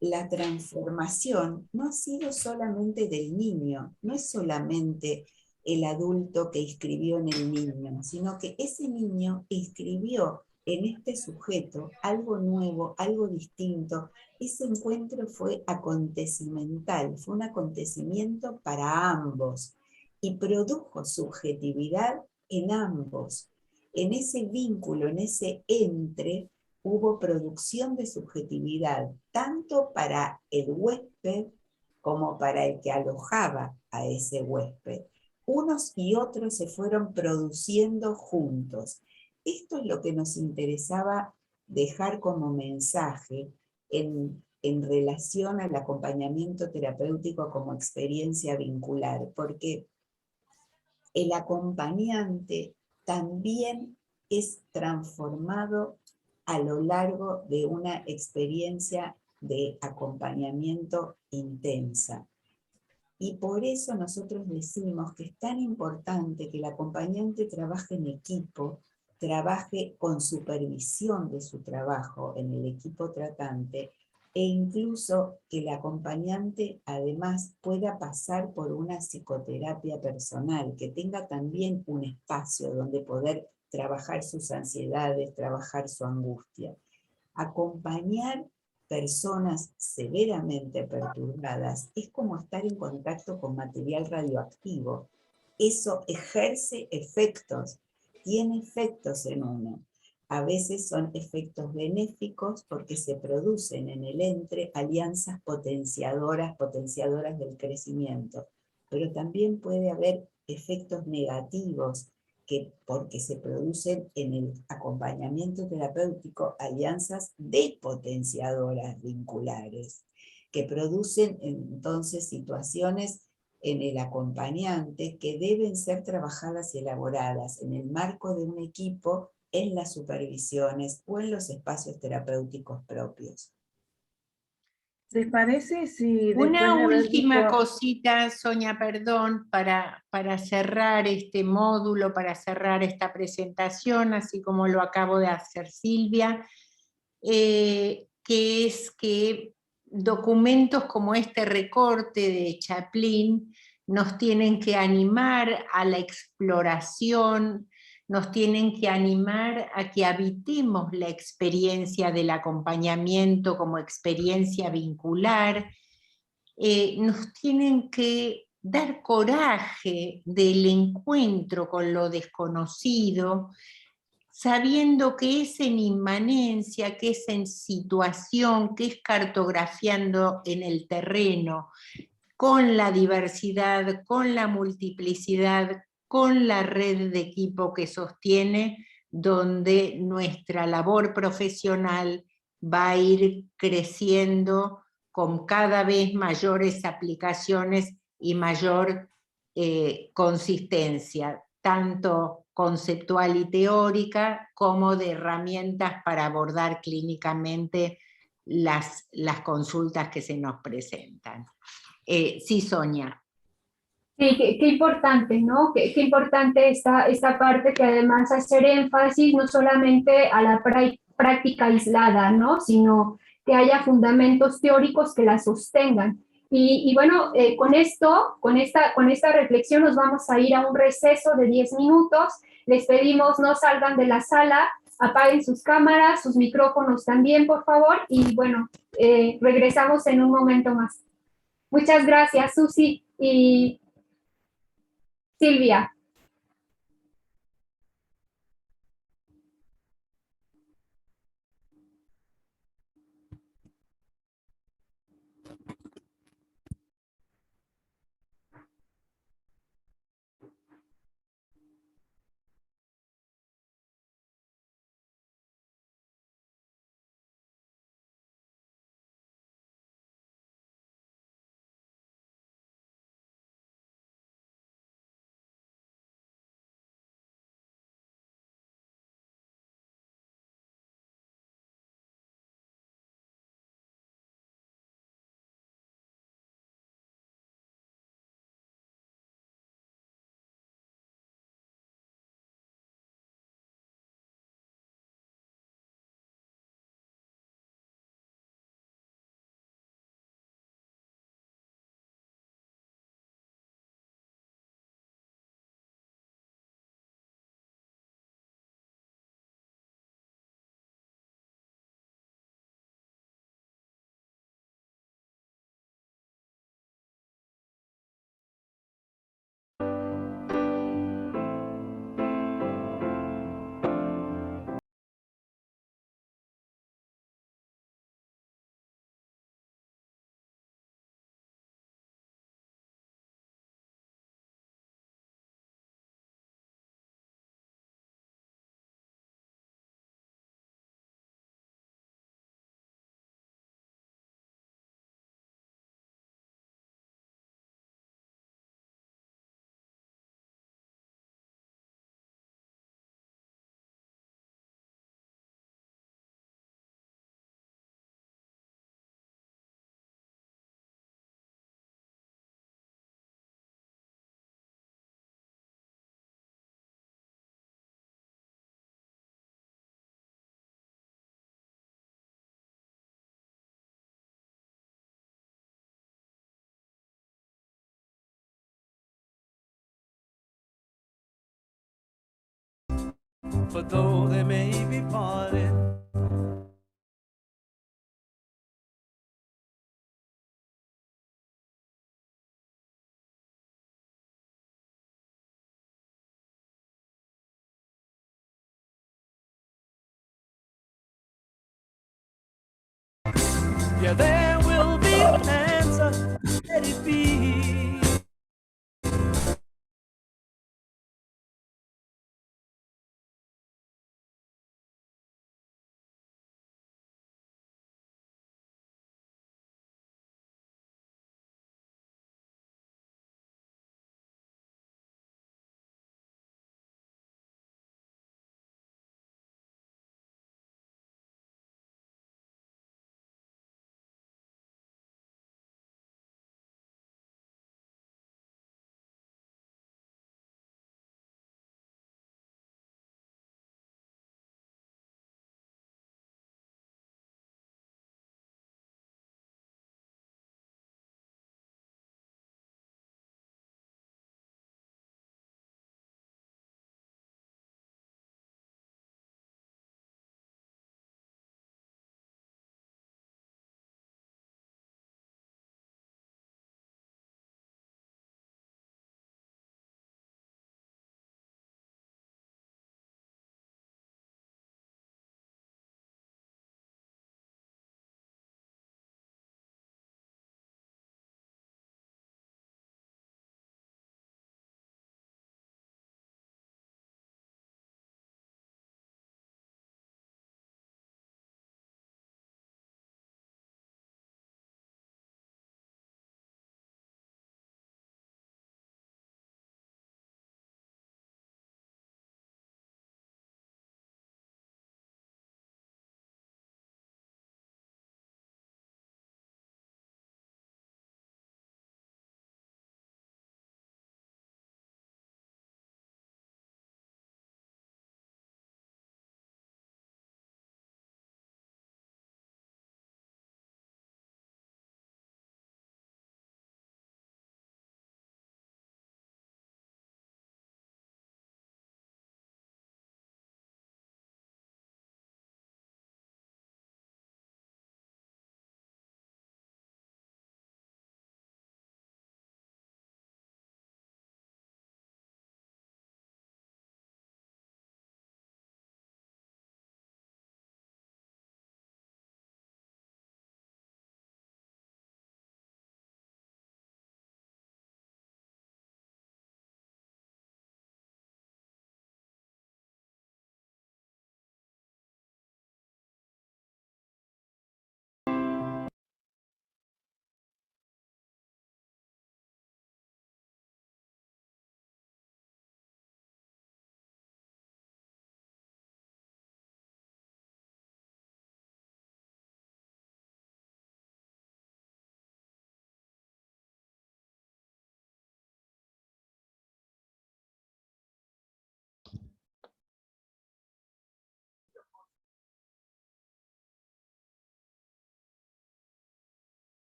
la transformación no ha sido solamente del niño, no es solamente el adulto que inscribió en el niño, sino que ese niño inscribió en este sujeto algo nuevo, algo distinto. Ese encuentro fue acontecimental, fue un acontecimiento para ambos y produjo subjetividad en ambos. En ese vínculo, en ese entre, hubo producción de subjetividad, tanto para el huésped como para el que alojaba a ese huésped. Unos y otros se fueron produciendo juntos. Esto es lo que nos interesaba dejar como mensaje en relación al acompañamiento terapéutico como experiencia vincular, porque el acompañante también es transformado a lo largo de una experiencia de acompañamiento intensa. Y por eso nosotros decimos que es tan importante que el acompañante trabaje en equipo, trabaje con supervisión de su trabajo en el equipo tratante, e incluso que el acompañante además pueda pasar por una psicoterapia personal, que tenga también un espacio donde poder trabajar sus ansiedades, trabajar su angustia. Acompañar personas severamente perturbadas es como estar en contacto con material radioactivo. Eso ejerce efectos, tiene efectos en uno. A veces son efectos benéficos porque se producen en el entre alianzas potenciadoras del crecimiento, pero también puede haber efectos negativos porque se producen en el acompañamiento terapéutico alianzas depotenciadoras vinculares, que producen entonces situaciones en el acompañante que deben ser trabajadas y elaboradas en el marco de un equipo, en las supervisiones o en los espacios terapéuticos propios. ¿Les parece si... Una última cosita, Sonia, perdón, para cerrar este módulo, para cerrar esta presentación, así como lo acabo de hacer Silvia, que es que documentos como este recorte de Chaplin nos tienen que animar a la exploración, nos tienen que animar a que habitemos la experiencia del acompañamiento como experiencia vincular, nos tienen que dar coraje del encuentro con lo desconocido, sabiendo que es en inmanencia, que es en situación, que es cartografiando en el terreno, con la diversidad, con la multiplicidad, con la red de equipo que sostiene, donde nuestra labor profesional va a ir creciendo con cada vez mayores aplicaciones y mayor consistencia, tanto conceptual y teórica, como de herramientas para abordar clínicamente las consultas que se nos presentan. Sí, Sonia. Sí, qué importante, ¿no? Qué importante esta parte, que además hacer énfasis no solamente a la práctica aislada, ¿no? Sino que haya fundamentos teóricos que la sostengan. Y bueno, con esta reflexión nos vamos a ir a un receso de 10 minutos. Les pedimos no salgan de la sala, apaguen sus cámaras, sus micrófonos también, por favor, y bueno, regresamos en un momento más. Muchas gracias, Susi y Silvia. For though they may be parted, yeah, there will be an answer, let it be.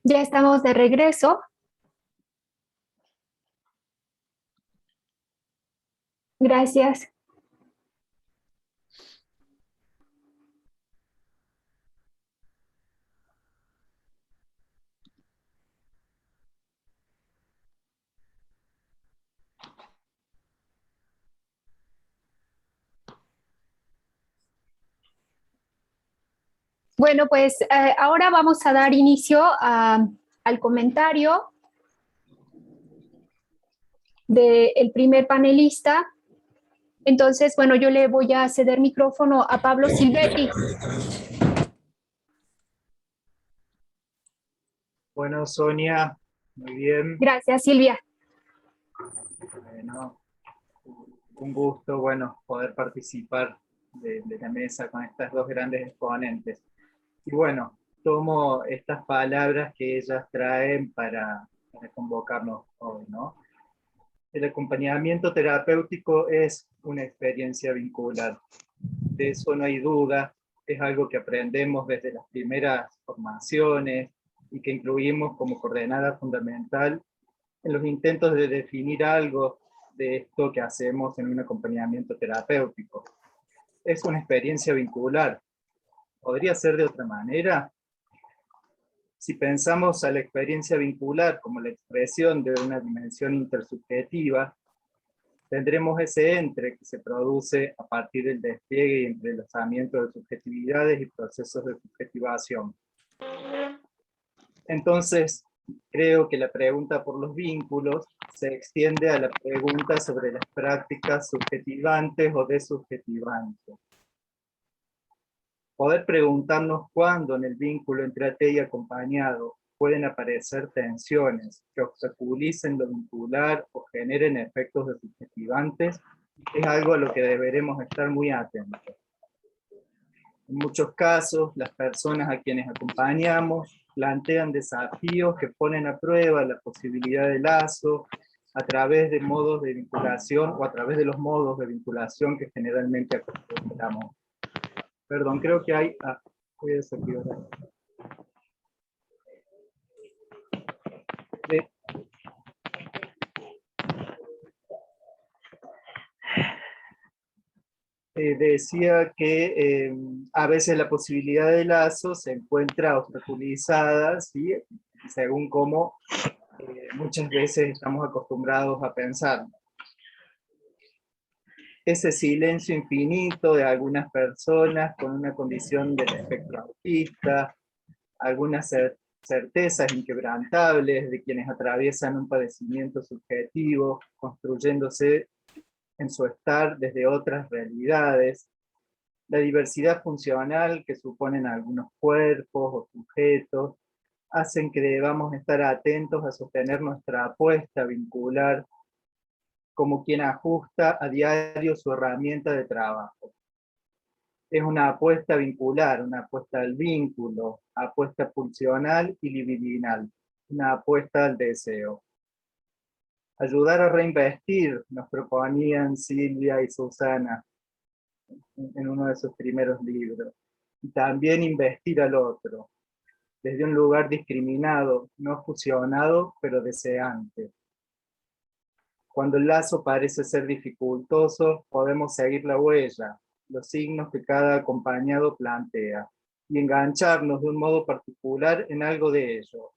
Ya estamos de regreso. Gracias. Bueno, pues ahora vamos a dar inicio al comentario del primer panelista. Entonces, bueno, yo le voy a ceder micrófono a Pablo Silvetti. Bueno, Sonia, muy bien. Gracias, Silvia. Bueno, un gusto, bueno, poder participar de la mesa con estas dos grandes exponentes. Y bueno, tomo estas palabras que ellas traen para convocarnos hoy, ¿no? El acompañamiento terapéutico es una experiencia vincular. De eso no hay duda, es algo que aprendemos desde las primeras formaciones y que incluimos como coordenada fundamental en los intentos de definir algo de esto que hacemos en un acompañamiento terapéutico. Es una experiencia vincular. ¿Podría ser de otra manera? Si pensamos a la experiencia vincular como la expresión de una dimensión intersubjetiva, tendremos ese entre que se produce a partir del despliegue y entrelazamiento de subjetividades y procesos de subjetivación. Entonces, creo que la pregunta por los vínculos se extiende a la pregunta sobre las prácticas subjetivantes o desubjetivantes. Poder preguntarnos cuándo en el vínculo entre ate y acompañado pueden aparecer tensiones que obstaculicen lo vincular o generen efectos desubjetivantes es algo a lo que deberemos estar muy atentos. En muchos casos, las personas a quienes acompañamos plantean desafíos que ponen a prueba la posibilidad de lazo a través de modos de vinculación o a través de los modos de vinculación que generalmente acostumbramos. Perdón, creo que hay... voy a desactivar. Decía que a veces la posibilidad de lazo se encuentra obstaculizada, ¿sí? Según cómo muchas veces estamos acostumbrados a pensar. Ese silencio infinito de algunas personas con una condición del espectro autista, algunas certezas inquebrantables de quienes atraviesan un padecimiento subjetivo, construyéndose en su estar desde otras realidades, la diversidad funcional que suponen algunos cuerpos o sujetos, hacen que debamos estar atentos a sostener nuestra apuesta vincular como quien ajusta a diario su herramienta de trabajo. Es una apuesta vincular, una apuesta al vínculo, apuesta pulsional y libidinal, una apuesta al deseo. Ayudar a reinvestir, nos proponían Silvia y Susana en uno de sus primeros libros. Y también investir al otro, desde un lugar discriminado, no fusionado, pero deseante. Cuando el lazo parece ser dificultoso, podemos seguir la huella, los signos que cada acompañado plantea, y engancharnos de un modo particular en algo de ello,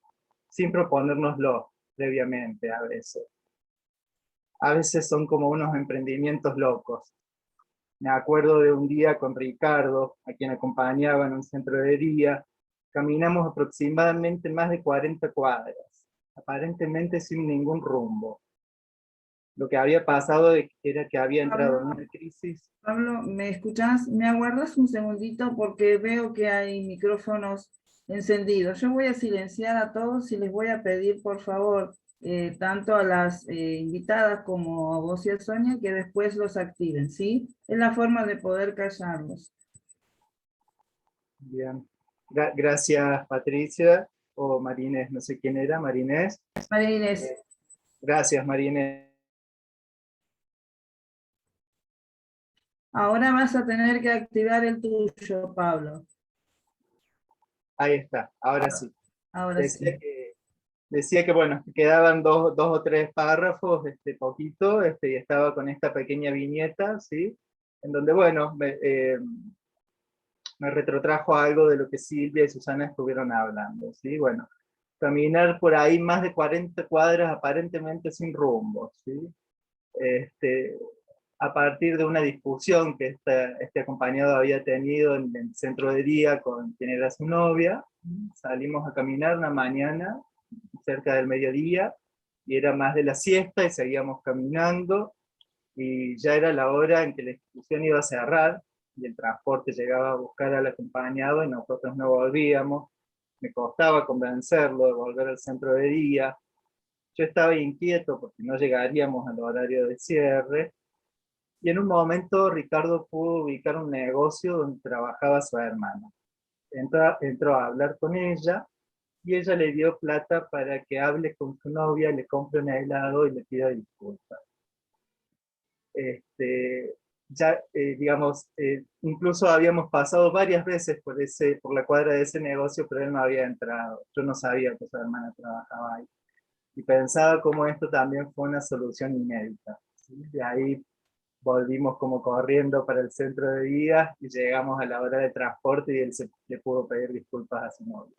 sin proponérnoslo previamente a veces. A veces son como unos emprendimientos locos. Me acuerdo de un día con Ricardo, a quien acompañaba en un centro de día, caminamos aproximadamente más de 40 cuadras, aparentemente sin ningún rumbo. Lo que había pasado era que había entrado en una crisis. Pablo, ¿me escuchás? ¿Me aguardas un segundito? Porque veo que hay micrófonos encendidos. Yo voy a silenciar a todos y les voy a pedir, por favor, tanto a las invitadas como a vos y a Sonia, que después los activen, ¿sí? Es la forma de poder callarlos. Bien. Gracias, Patricia, o Marinés, no sé quién era, Marinés. María Inés. Gracias, Marinés. Ahora vas a tener que activar el tuyo, Pablo. Ahí está, ahora sí. Ahora Decía sí. que decía que bueno, quedaban dos o tres párrafos, poquito, y estaba con esta pequeña viñeta, ¿sí? En donde, bueno, me retrotrajo algo de lo que Silvia y Susana estuvieron hablando, ¿sí? Bueno, caminar por ahí más de 40 cuadras aparentemente sin rumbo, ¿sí? A partir de una discusión que este acompañado había tenido en el centro de día con quien era su novia, salimos a caminar una mañana cerca del mediodía, y era más de la siesta, y seguíamos caminando, y ya era la hora en que la institución iba a cerrar, y el transporte llegaba a buscar al acompañado, y nosotros no volvíamos. Me costaba convencerlo de volver al centro de día. Yo estaba inquieto porque no llegaríamos al horario de cierre, y en un momento Ricardo pudo ubicar un negocio donde trabajaba su hermana. Entró a hablar con ella, y ella le dio plata para que hable con su novia, le compre un helado y le pida disculpas. Ya, digamos, incluso habíamos pasado varias veces por la cuadra de ese negocio, pero él no había entrado. Yo no sabía que su hermana trabajaba ahí. Y pensaba cómo esto también fue una solución inédita, ¿sí? De ahí volvimos como corriendo para el centro de día, y llegamos a la hora de transporte, y él le pudo pedir disculpas a su novia.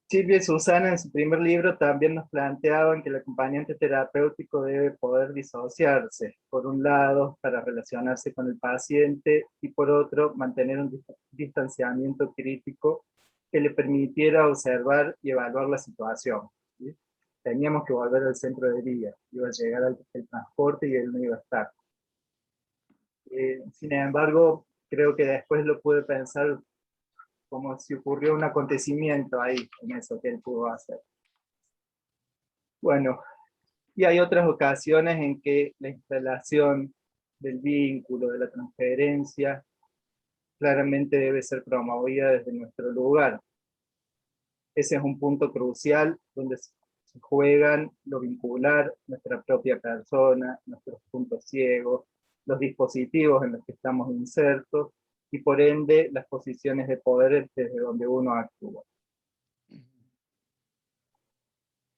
Silvia y Susana en su primer libro también nos planteaban que el acompañante terapéutico debe poder disociarse, por un lado, para relacionarse con el paciente, y por otro, mantener un distanciamiento crítico que le permitiera observar y evaluar la situación, ¿sí? Teníamos que volver al centro de día, iba a llegar el transporte y él no iba a estar. Sin embargo, creo que después lo pude pensar como si ocurrió un acontecimiento ahí, en eso que él pudo hacer. Bueno, y hay otras ocasiones en que la instalación del vínculo, de la transferencia, claramente debe ser promovida desde nuestro lugar. Ese es un punto crucial donde se juegan lo vincular, nuestra propia persona, nuestros puntos ciegos, los dispositivos en los que estamos insertos, y por ende las posiciones de poder desde donde uno actúa.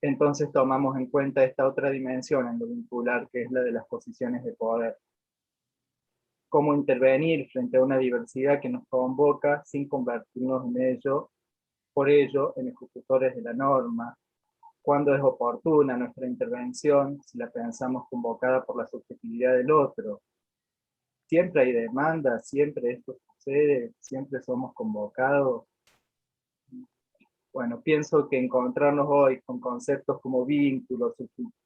Entonces tomamos en cuenta esta otra dimensión en lo vincular, que es la de las posiciones de poder. Cómo intervenir frente a una diversidad que nos convoca sin convertirnos por ello, en ejecutores de la norma. Cuándo es oportuna nuestra intervención, si la pensamos convocada por la subjetividad del otro. Siempre hay demanda, siempre esto sucede, siempre somos convocados. Bueno, pienso que encontrarnos hoy con conceptos como vínculos,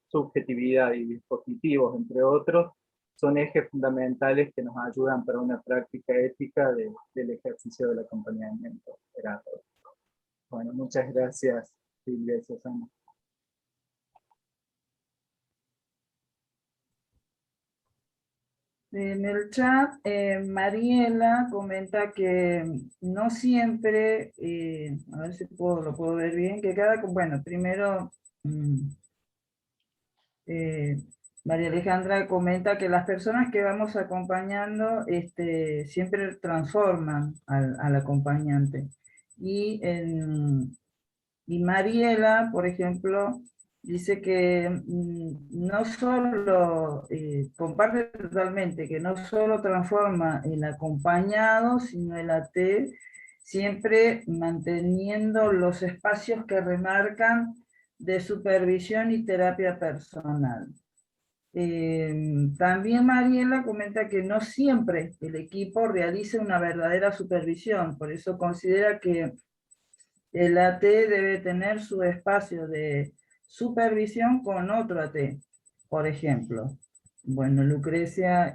subjetividad y dispositivos, entre otros, son ejes fundamentales que nos ayudan para una práctica ética del ejercicio del acompañamiento terapéutico. Bueno, muchas gracias, Silvia y Susana. En el chat, Mariela comenta que no siempre, a ver si lo puedo ver bien, que bueno, primero, María Alejandra comenta que las personas que vamos acompañando siempre transforman al acompañante. Y Mariela, por ejemplo, dice que no solo, comparte totalmente, que no solo transforma el acompañado, sino el AT, siempre manteniendo los espacios que remarcan de supervisión y terapia personal. También Mariela comenta que no siempre el equipo realiza una verdadera supervisión, por eso considera que el AT debe tener su espacio de supervisión con otro AT, por ejemplo. Bueno, Lucrecia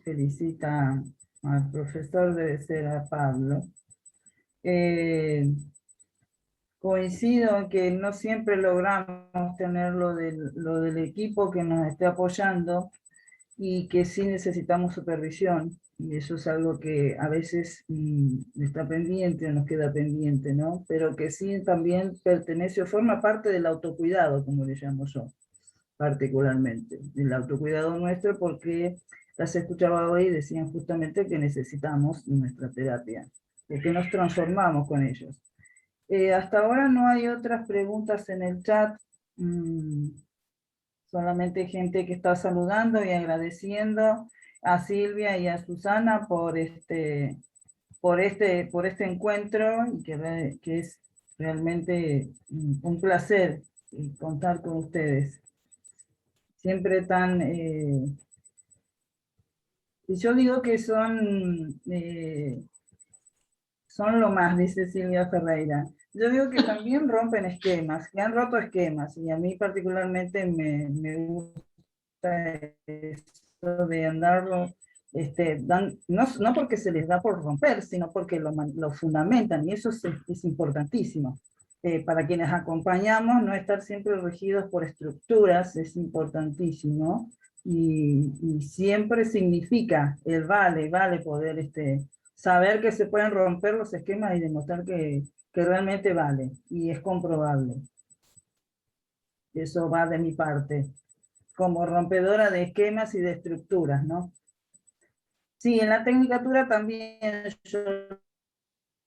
felicita al profesor, debe ser a Pablo. Coincido en que no siempre logramos tener lo del equipo que nos esté apoyando, y que sí necesitamos supervisión, y eso es algo que a veces está pendiente, nos queda pendiente, ¿no? Pero que sí también pertenece o forma parte del autocuidado, como le llamo yo, particularmente, el autocuidado nuestro, porque las escuchaba hoy y decían justamente que necesitamos nuestra terapia, que nos transformamos con ellos. Hasta ahora no hay otras preguntas en el chat. Solamente gente que está saludando y agradeciendo a Silvia y a Susana por este encuentro, y que es realmente un placer contar con ustedes. Siempre tan... y yo digo que son lo más, dice Silvia Ferreira. Yo digo que también rompen esquemas, que han roto esquemas, y a mí particularmente me gusta eso de andarlo, no porque se les da por romper, sino porque lo fundamentan, y eso es importantísimo. Para quienes acompañamos, no estar siempre regidos por estructuras es importantísimo, y siempre significa el vale poder saber que se pueden romper los esquemas y demostrar que realmente vale, y es comprobable. Eso va de mi parte, como rompedora de esquemas y de estructuras, ¿no? Sí, en la tecnicatura también yo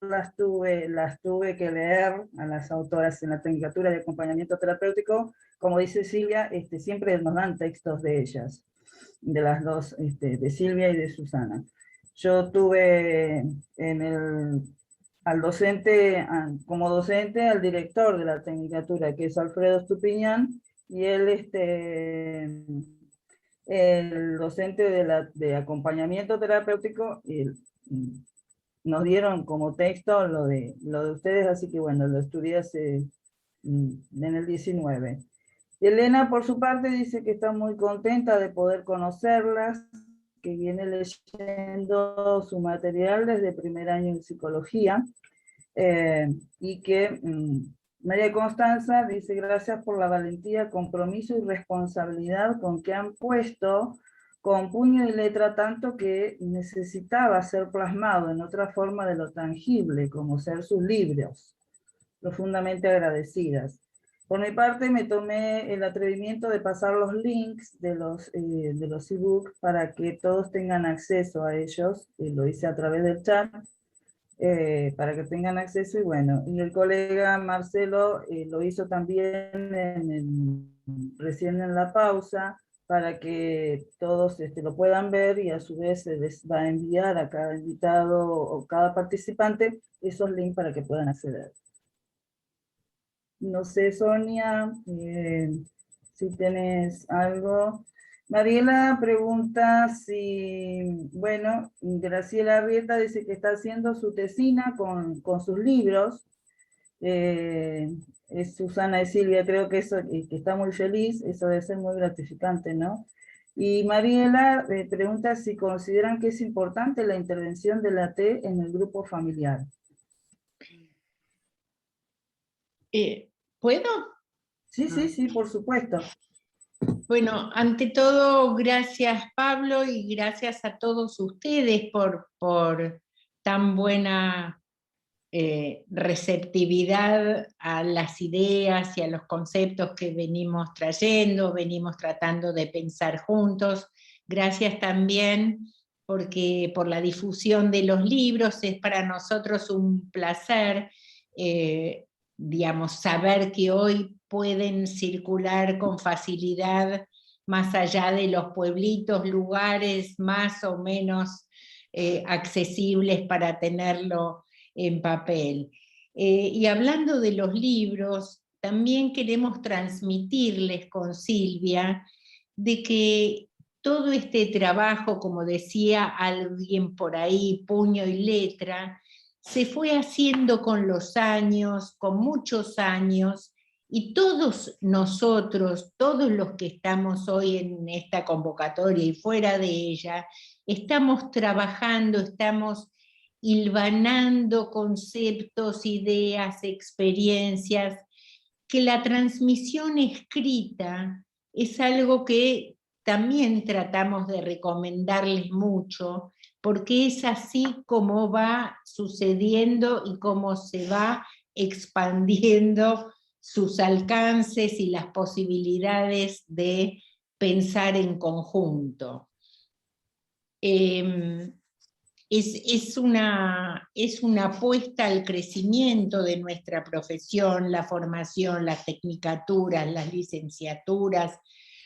las tuve que leer a las autoras en la tecnicatura de acompañamiento terapéutico. Como dice Silvia, siempre nos dan textos de ellas, de las dos, de Silvia y de Susana. Yo tuve como docente al director de la tecnicatura, que es Alfredo Estupiñán, y él, el docente de acompañamiento terapéutico, nos dieron como texto lo de ustedes, así que bueno, lo estudié en el 19. Elena, por su parte, dice que está muy contenta de poder conocerlas, que viene leyendo su material desde primer año en psicología, y que María Constanza dice: gracias por la valentía, compromiso y responsabilidad con que han puesto con puño y letra tanto que necesitaba ser plasmado en otra forma de lo tangible, como ser sus libros. Profundamente agradecidas. Por mi parte, me tomé el atrevimiento de pasar los links de los ebooks para que todos tengan acceso a ellos. Lo hice a través del chat, para que tengan acceso, y bueno, y el colega Marcelo lo hizo también recién en la pausa, para que todos lo puedan ver, y a su vez se les va a enviar a cada invitado o cada participante esos links para que puedan acceder. No sé, Sonia, si tenés algo. Mariela pregunta si, bueno, Graciela Arrieta dice que está haciendo su tesina con sus libros. Es Susana y Silvia, creo que eso, que está muy feliz, eso debe ser muy gratificante, ¿no? Y Mariela pregunta si consideran que es importante la intervención de la T en el grupo familiar. ¿Puedo? Sí, por supuesto. Bueno, ante todo, gracias Pablo, y gracias a todos ustedes por tan buena receptividad a las ideas y a los conceptos que venimos trayendo, venimos tratando de pensar juntos. Gracias también por la difusión de los libros. Es para nosotros un placer, saber que hoy pueden circular con facilidad más allá de los pueblitos, lugares más o menos accesibles para tenerlo en papel. Y hablando de los libros, también queremos transmitirles con Silvia de que todo este trabajo, como decía alguien por ahí, puño y letra, se fue haciendo con los años, con muchos años, y todos nosotros, todos los que estamos hoy en esta convocatoria y fuera de ella, estamos trabajando, estamos hilvanando conceptos, ideas, experiencias, que la transmisión escrita es algo que también tratamos de recomendarles mucho, porque es así como va sucediendo y cómo se va expandiendo sus alcances y las posibilidades de pensar en conjunto. es una apuesta al crecimiento de nuestra profesión, la formación, las tecnicaturas, las licenciaturas,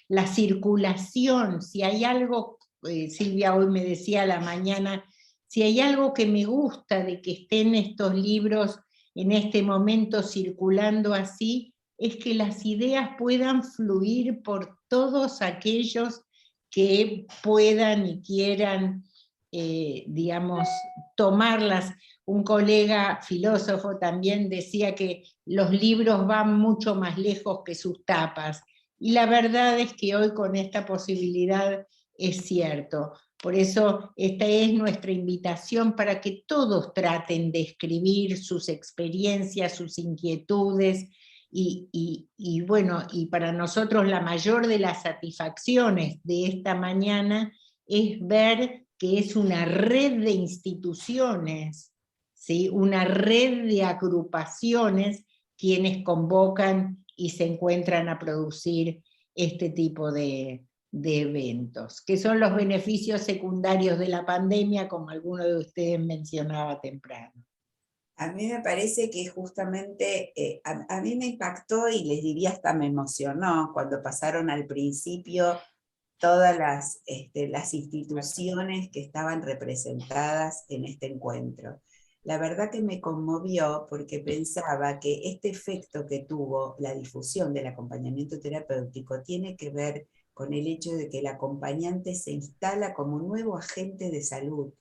la circulación. Si hay algo, Silvia hoy me decía a la mañana, si hay algo que me gusta de que estén estos libros en este momento circulando así, es que las ideas puedan fluir por todos aquellos que puedan y quieran, digamos, tomarlas. Un colega filósofo también decía que los libros van mucho más lejos que sus tapas. Y la verdad es que hoy con esta posibilidad es cierto. Por eso esta es nuestra invitación para que todos traten de escribir sus experiencias, sus inquietudes, y bueno, y para nosotros la mayor de las satisfacciones de esta mañana es ver que es una red de instituciones, ¿sí? Una red de agrupaciones quienes convocan y se encuentran a producir este tipo de eventos, que son los beneficios secundarios de la pandemia, como alguno de ustedes mencionaba temprano. A mí me parece que justamente, a mí me impactó y les diría hasta me emocionó cuando pasaron al principio todas las instituciones que estaban representadas en este encuentro. La verdad que me conmovió porque pensaba que este efecto que tuvo la difusión del acompañamiento terapéutico tiene que ver con el hecho de que el acompañante se instala como un nuevo agente de salud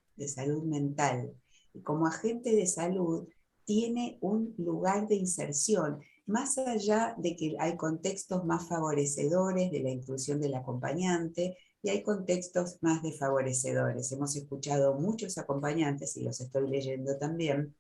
mental. Y como agente de salud tiene un lugar de inserción, más allá de que hay contextos más favorecedores de la inclusión del acompañante y hay contextos más desfavorecedores. Hemos escuchado muchos acompañantes, y los estoy leyendo también,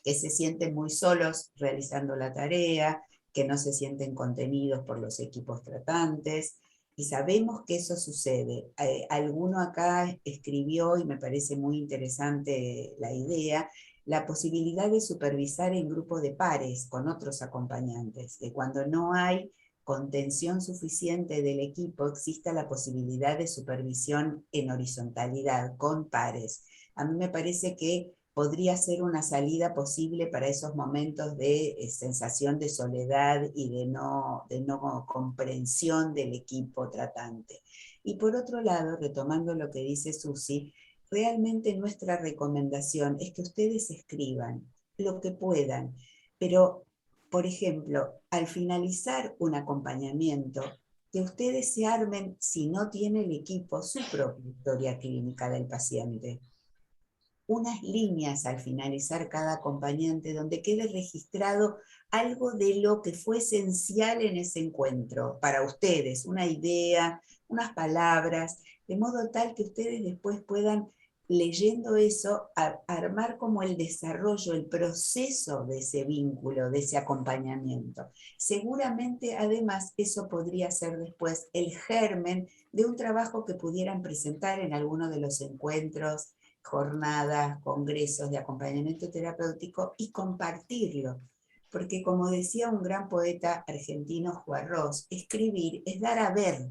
que se sienten muy solos realizando la tarea, que no se sienten contenidos por los equipos tratantes, y sabemos que eso sucede. Alguno acá escribió, y me parece muy interesante la idea, la posibilidad de supervisar en grupo de pares con otros acompañantes, de cuando no hay contención suficiente del equipo, exista la posibilidad de supervisión en horizontalidad, con pares. A mí me parece que podría ser una salida posible para esos momentos de sensación de soledad y de no comprensión del equipo tratante. Y por otro lado, retomando lo que dice Susi, realmente nuestra recomendación es que ustedes escriban lo que puedan, pero, por ejemplo, al finalizar un acompañamiento, que ustedes se armen, si no tiene el equipo, su propia historia clínica del paciente. Unas líneas al finalizar cada acompañante donde quede registrado algo de lo que fue esencial en ese encuentro para ustedes, una idea, unas palabras, de modo tal que ustedes después puedan, leyendo eso, armar como el desarrollo, el proceso de ese vínculo, de ese acompañamiento. Seguramente, además, eso podría ser después el germen de un trabajo que pudieran presentar en alguno de los encuentros, jornadas, congresos de acompañamiento terapéutico y compartirlo. Porque como decía un gran poeta argentino, Juan Ros, escribir es dar a ver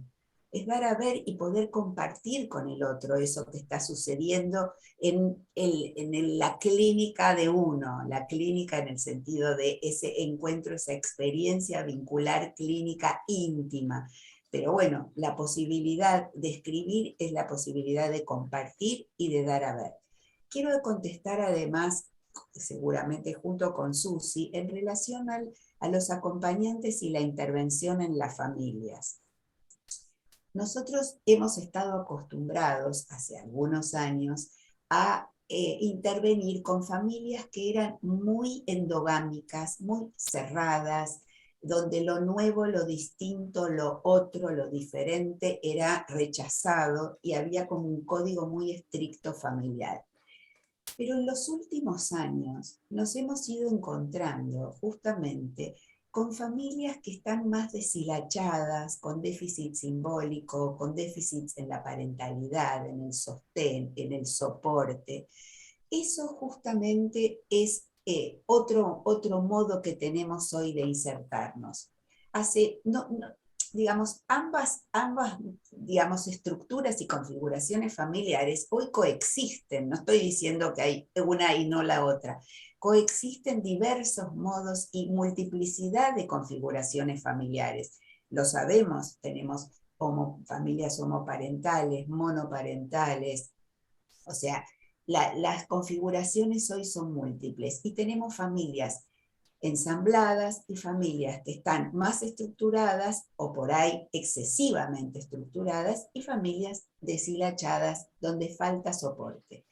y poder compartir con el otro eso que está sucediendo en la clínica de uno, la clínica en el sentido de ese encuentro, esa experiencia vincular clínica íntima. Pero bueno, la posibilidad de escribir es la posibilidad de compartir y de dar a ver. Quiero contestar además, seguramente junto con Susi, en relación a los acompañantes y la intervención en las familias. Nosotros hemos estado acostumbrados hace algunos años a intervenir con familias que eran muy endogámicas, muy cerradas, donde lo nuevo, lo distinto, lo otro, lo diferente era rechazado y había como un código muy estricto familiar. Pero en los últimos años nos hemos ido encontrando justamente con familias que están más deshilachadas, con déficit simbólico, con déficits en la parentalidad, en el sostén, en el soporte. Eso justamente es otro modo que tenemos hoy de insertarnos. digamos, ambas, digamos, estructuras y configuraciones familiares hoy coexisten. No estoy diciendo que hay una y no la otra. Coexisten diversos modos y multiplicidad de configuraciones familiares. Lo sabemos, tenemos familias homoparentales, monoparentales, o sea, las configuraciones hoy son múltiples y tenemos familias ensambladas y familias que están más estructuradas o por ahí excesivamente estructuradas y familias deshilachadas donde falta soporte.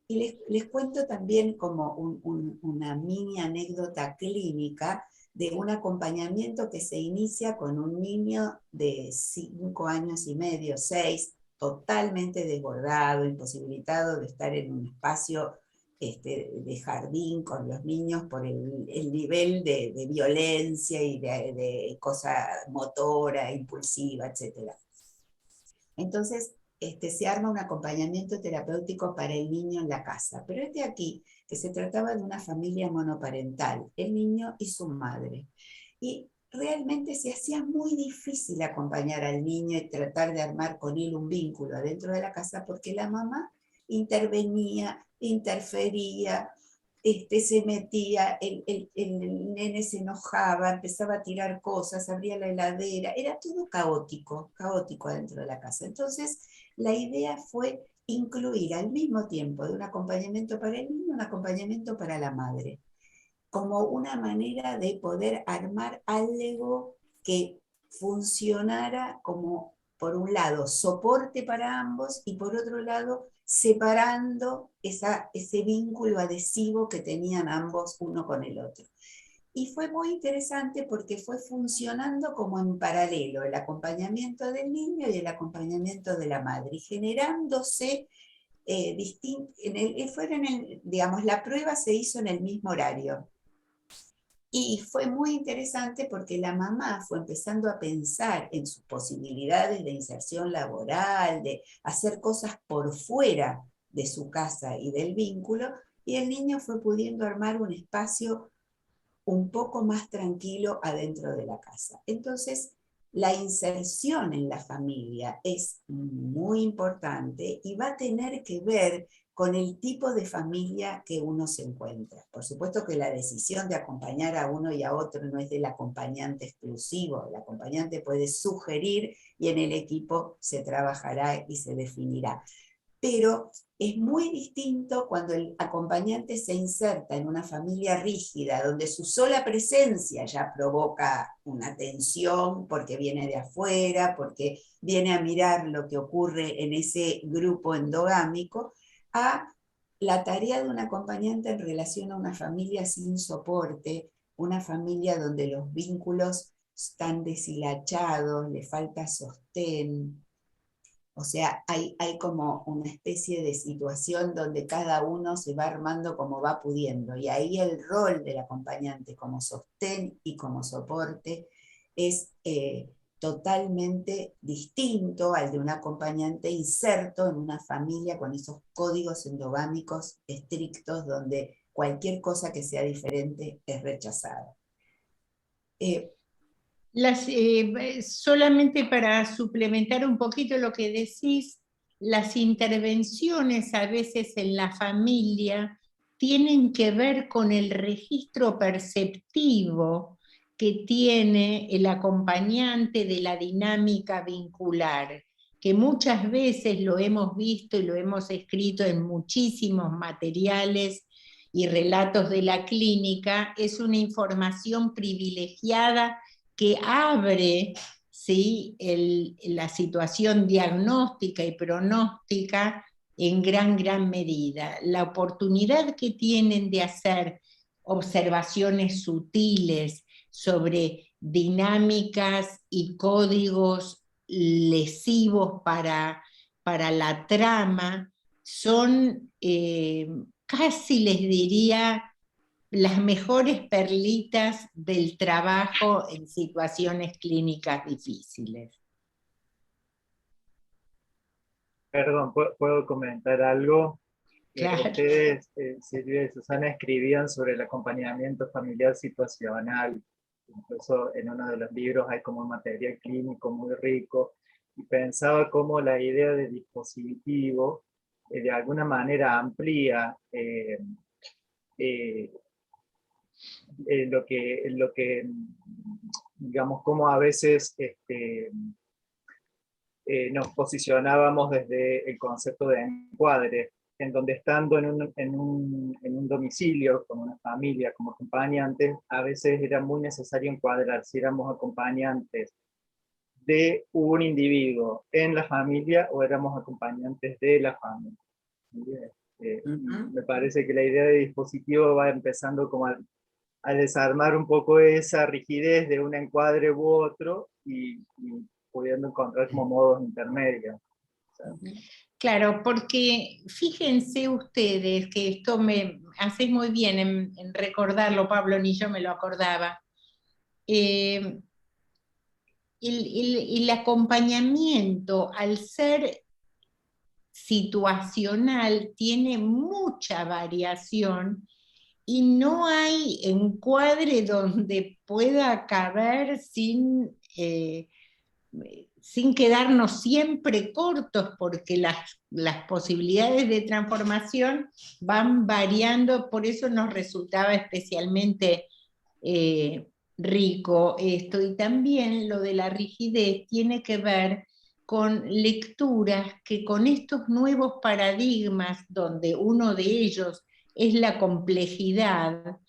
Y les cuento también como una mini anécdota clínica de un acompañamiento que se inicia con un niño de 5 años y medio, 6, totalmente desbordado, imposibilitado de estar en un espacio de jardín con los niños por el nivel de violencia y de cosa motora, impulsiva, etc. Entonces, se arma un acompañamiento terapéutico para el niño en la casa. Pero aquí, que se trataba de una familia monoparental, el niño y su madre. Y realmente se hacía muy difícil acompañar al niño y tratar de armar con él un vínculo adentro de la casa porque la mamá intervenía, interfería, se metía, el nene se enojaba, empezaba a tirar cosas, abría la heladera, era todo caótico adentro de la casa. Entonces, la idea fue incluir al mismo tiempo de un acompañamiento para el niño, un acompañamiento para la madre, como una manera de poder armar algo que funcionara como, por un lado, soporte para ambos y por otro lado, separando ese vínculo adhesivo que tenían ambos uno con el otro. Y fue muy interesante porque fue funcionando como en paralelo el acompañamiento del niño y el acompañamiento de la madre, y generándose digamos, la prueba se hizo en el mismo horario. Y fue muy interesante porque la mamá fue empezando a pensar en sus posibilidades de inserción laboral, de hacer cosas por fuera de su casa y del vínculo, y el niño fue pudiendo armar un espacio un poco más tranquilo adentro de la casa. Entonces, la inserción en la familia es muy importante y va a tener que ver con el tipo de familia que uno se encuentra. Por supuesto que la decisión de acompañar a uno y a otro no es del acompañante exclusivo. El acompañante puede sugerir y en el equipo se trabajará y se definirá. Pero es muy distinto cuando el acompañante se inserta en una familia rígida, donde su sola presencia ya provoca una tensión porque viene de afuera, porque viene a mirar lo que ocurre en ese grupo endogámico, a la tarea de un acompañante en relación a una familia sin soporte, una familia donde los vínculos están deshilachados, le falta sostén. O sea, hay como una especie de situación donde cada uno se va armando como va pudiendo. Y ahí el rol del acompañante como sostén y como soporte es totalmente distinto al de un acompañante inserto en una familia con esos códigos endogámicos estrictos donde cualquier cosa que sea diferente es rechazada. Solamente para suplementar un poquito lo que decís, las intervenciones a veces en la familia tienen que ver con el registro perceptivo que tiene el acompañante de la dinámica vincular, que muchas veces lo hemos visto y lo hemos escrito en muchísimos materiales y relatos de la clínica, es una información privilegiada que abre, ¿sí?, la situación diagnóstica y pronóstica en gran medida. La oportunidad que tienen de hacer observaciones sutiles sobre dinámicas y códigos lesivos para la trama son, casi les diría, las mejores perlitas del trabajo en situaciones clínicas difíciles. Perdón, ¿puedo comentar algo? Claro. Ustedes, Silvia y Susana, escribían sobre el acompañamiento familiar situacional. incluso en uno de los libros hay como un material clínico muy rico, y pensaba cómo la idea de dispositivo de alguna manera amplía lo que, digamos, como a veces nos posicionábamos desde el concepto de encuadre, en donde estando en un domicilio, con una familia, como acompañantes, a veces era muy necesario encuadrar si éramos acompañantes de un individuo en la familia o éramos acompañantes de la familia. Me parece que la idea de dispositivo va empezando como a desarmar un poco esa rigidez de un encuadre u otro y pudiendo encontrar como modos intermedios. O sea, claro, porque fíjense ustedes que esto me hace muy bien en recordarlo, Pablo, ni yo me lo acordaba. El acompañamiento, al ser situacional, tiene mucha variación y no hay encuadre donde pueda caber sin quedarnos siempre cortos, porque las posibilidades de transformación van variando, por eso nos resultaba especialmente rico esto. Y también lo de la rigidez tiene que ver con lecturas que con estos nuevos paradigmas, donde uno de ellos es la complejidad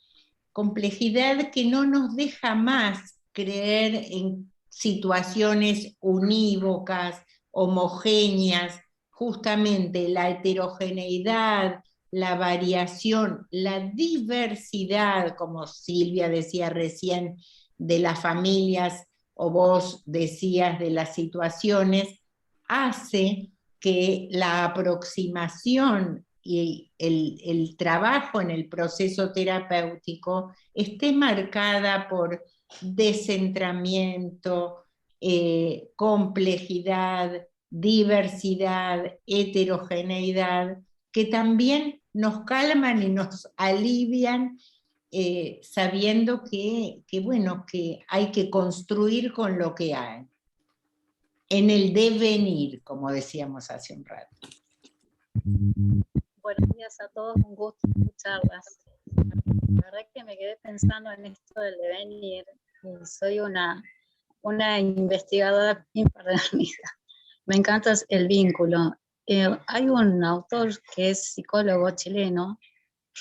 que no nos deja más creer en situaciones unívocas, homogéneas, justamente la heterogeneidad, la variación, la diversidad, como Silvia decía recién, de las familias, o vos decías de las situaciones, hace que la aproximación y el trabajo en el proceso terapéutico esté marcada por descentramiento, complejidad, diversidad, heterogeneidad, que también nos calman y nos alivian, sabiendo bueno, que hay que construir con lo que hay, en el devenir, como decíamos hace un rato. Buenos días a todos, un gusto escucharlas. La verdad que me quedé pensando en esto del devenir, y soy una investigadora imperdida. Me encanta el vínculo. Hay un autor que es psicólogo chileno,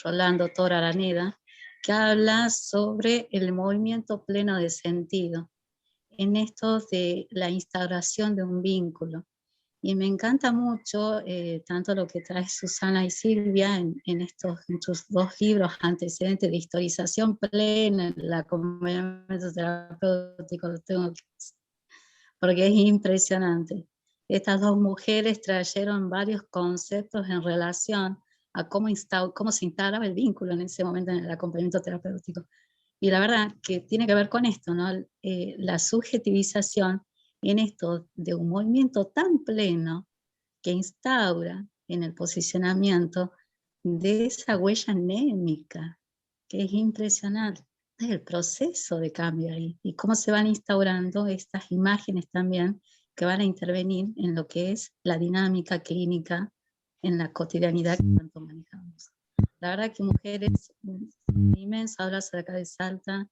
Rolando Toro Araneda, que habla sobre el movimiento pleno de sentido, en esto de la instauración de un vínculo. Y me encanta mucho tanto lo que trae Susana y Silvia en sus dos libros, Antecedentes de Historización Plena, el acompañamiento terapéutico, porque es impresionante. Estas dos mujeres trajeron varios conceptos en relación a cómo se instauraba el vínculo en ese momento en el acompañamiento terapéutico. Y la verdad que tiene que ver con esto, ¿no? La subjetivización en esto de un movimiento tan pleno que instaura en el posicionamiento de esa huella anémica, que es impresionante, el proceso de cambio ahí, y cómo se van instaurando estas imágenes también que van a intervenir en lo que es la dinámica clínica en la cotidianidad que tanto manejamos. La verdad que mujeres, un inmenso abrazo de acá de Salta,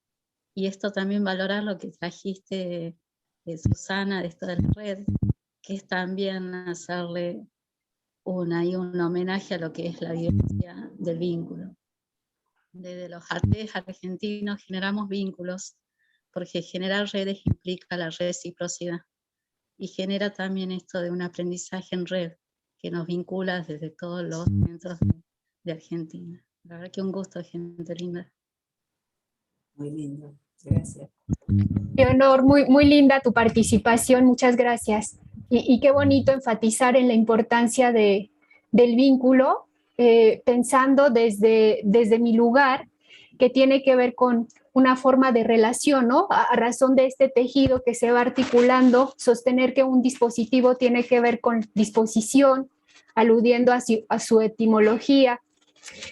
y esto también valorar lo que trajiste de Susana, de esto de la red, que es también hacerle un homenaje a lo que es la vivencia del vínculo. Desde los ATs argentinos generamos vínculos, porque generar redes implica la reciprocidad, y genera también esto de un aprendizaje en red, que nos vincula desde todos los centros de Argentina. La verdad que un gusto, gente linda. Muy lindo, gracias. Leonor, muy, muy linda tu participación, muchas gracias. Y qué bonito enfatizar en la importancia del vínculo, pensando desde mi lugar, que tiene que ver con una forma de relación, ¿no? A razón de este tejido que se va articulando, sostener que un dispositivo tiene que ver con disposición, aludiendo a su etimología.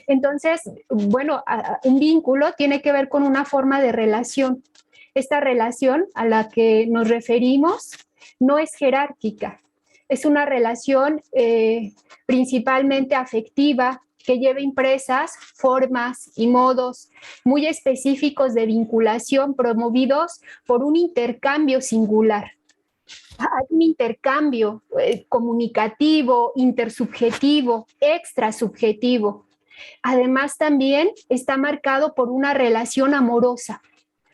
Entonces, bueno, un vínculo tiene que ver con una forma de relación. Esta relación a la que nos referimos no es jerárquica, es una relación principalmente afectiva que lleva impresas formas y modos muy específicos de vinculación promovidos por un intercambio singular. Hay un intercambio comunicativo, intersubjetivo, extrasubjetivo. Además, también está marcado por una relación amorosa,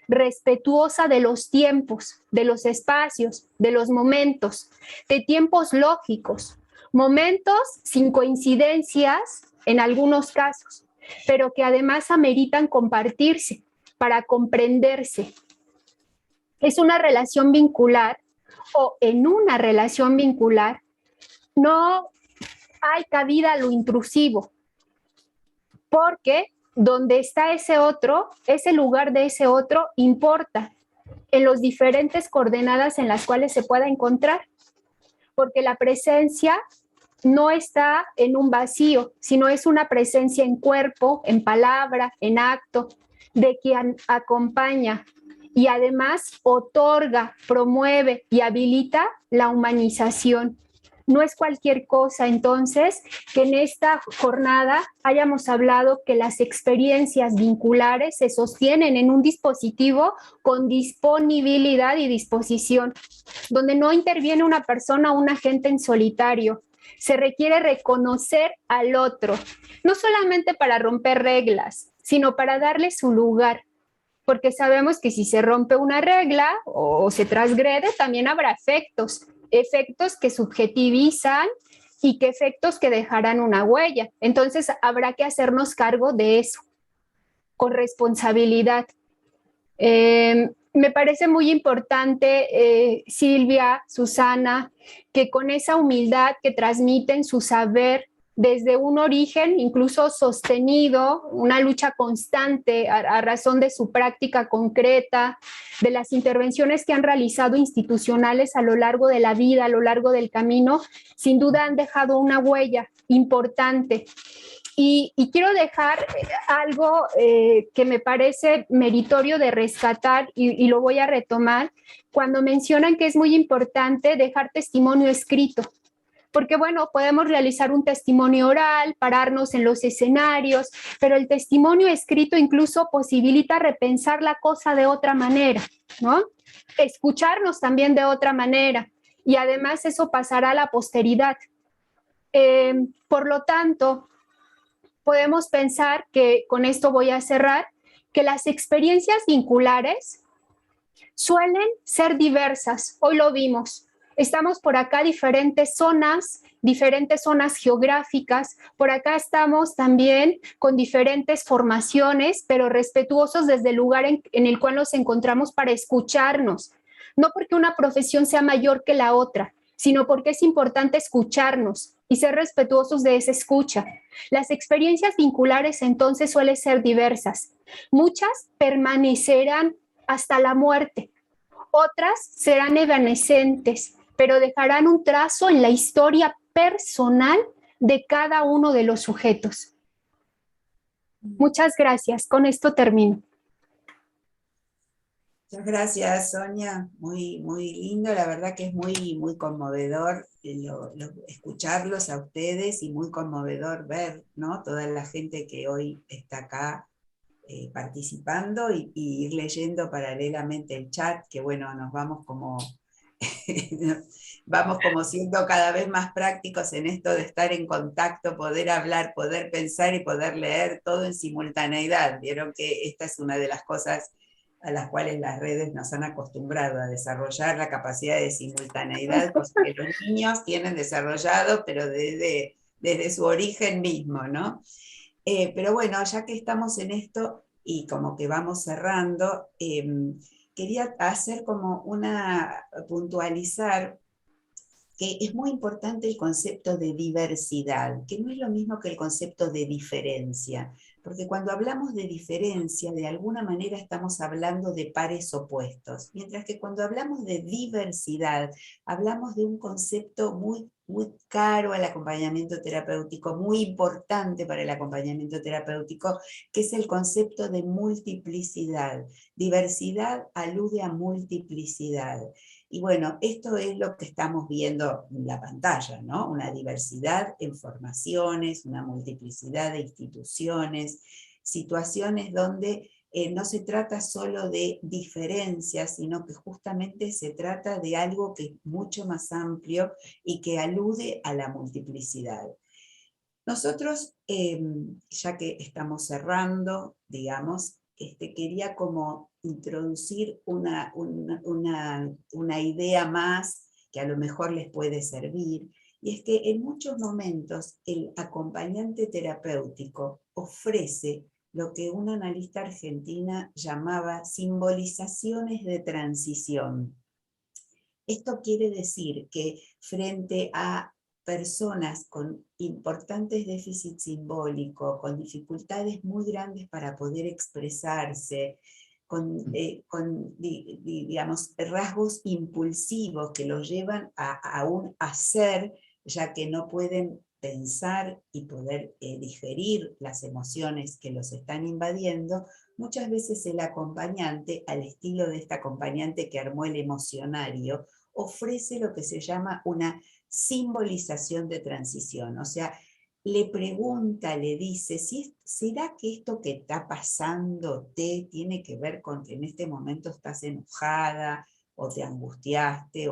respetuosa de los tiempos, de los espacios, de los momentos, de tiempos lógicos, momentos sin coincidencias en algunos casos, pero que además ameritan compartirse para comprenderse. Es una relación vincular, o en una relación vincular no hay cabida a lo intrusivo, porque donde está ese otro, ese lugar de ese otro importa en las diferentes coordenadas en las cuales se pueda encontrar, porque la presencia no está en un vacío, sino es una presencia en cuerpo, en palabra, en acto, de quien acompaña y además otorga, promueve y habilita la humanización. No es cualquier cosa, entonces, que en esta jornada hayamos hablado que las experiencias vinculares se sostienen en un dispositivo con disponibilidad y disposición, donde no interviene una persona o un agente en solitario. Se requiere reconocer al otro, no solamente para romper reglas, sino para darle su lugar, porque sabemos que si se rompe una regla o se transgrede, también habrá efectos que subjetivizan y que efectos que dejarán una huella. Entonces habrá que hacernos cargo de eso, con responsabilidad. Me parece muy importante, Silvia, Susana, que con esa humildad que transmiten su saber desde un origen incluso sostenido, una lucha constante a razón de su práctica concreta, de las intervenciones que han realizado institucionales a lo largo de la vida, a lo largo del camino, sin duda han dejado una huella importante. Y quiero dejar algo que me parece meritorio de rescatar y lo voy a retomar cuando mencionan que es muy importante dejar testimonio escrito. Porque bueno, podemos realizar un testimonio oral, pararnos en los escenarios, pero el testimonio escrito incluso posibilita repensar la cosa de otra manera, ¿no? Escucharnos también de otra manera y además eso pasará a la posteridad. Por lo tanto, podemos pensar que, con esto voy a cerrar, que las experiencias vinculares suelen ser diversas. Hoy lo vimos. Estamos por acá diferentes zonas geográficas, por acá estamos también con diferentes formaciones, pero respetuosos desde el lugar en el cual nos encontramos para escucharnos. No porque una profesión sea mayor que la otra, sino porque es importante escucharnos y ser respetuosos de esa escucha. Las experiencias vinculares entonces suelen ser diversas. Muchas permanecerán hasta la muerte, otras serán evanescentes, pero dejarán un trazo en la historia personal de cada uno de los sujetos. Muchas gracias. Con esto termino. Muchas gracias, Sonia. Muy, muy lindo. La verdad que es muy, muy conmovedor escucharlos a ustedes y muy conmovedor ver, ¿no?, toda la gente que hoy está acá participando y ir leyendo paralelamente el chat, que bueno, nos vamos como siendo cada vez más prácticos en esto de estar en contacto, poder hablar, poder pensar y poder leer todo en simultaneidad. Vieron que esta es una de las cosas a las cuales las redes nos han acostumbrado a desarrollar la capacidad de simultaneidad, cosa que los niños tienen desarrollado, pero desde su origen mismo, ¿no? Pero bueno, ya que estamos en esto y como que vamos cerrando, quería hacer como puntualizar que es muy importante el concepto de diversidad, que no es lo mismo que el concepto de diferencia, porque cuando hablamos de diferencia, de alguna manera estamos hablando de pares opuestos, mientras que cuando hablamos de diversidad, hablamos de un concepto muy, muy caro al acompañamiento terapéutico, muy importante para el acompañamiento terapéutico, que es el concepto de multiplicidad. Diversidad alude a multiplicidad. Y bueno, esto es lo que estamos viendo en la pantalla, ¿no? Una diversidad en formaciones, una multiplicidad de instituciones, situaciones donde no se trata solo de diferencias, sino que justamente se trata de algo que es mucho más amplio y que alude a la multiplicidad. Nosotros, ya que estamos cerrando, digamos, quería como introducir una idea más que a lo mejor les puede servir, y es que en muchos momentos el acompañante terapéutico ofrece lo que una analista argentina llamaba simbolizaciones de transición. Esto quiere decir que frente a personas con importantes déficits simbólicos, con dificultades muy grandes para poder expresarse, digamos, rasgos impulsivos que los llevan a un hacer, ya que no pueden pensar y poder digerir las emociones que los están invadiendo, muchas veces el acompañante, al estilo de esta acompañante que armó el emocionario, ofrece lo que se llama una simbolización de transición. O sea, le pregunta, le dice, ¿será que esto que está pasando tiene que ver con que en este momento estás enojada o te angustiaste?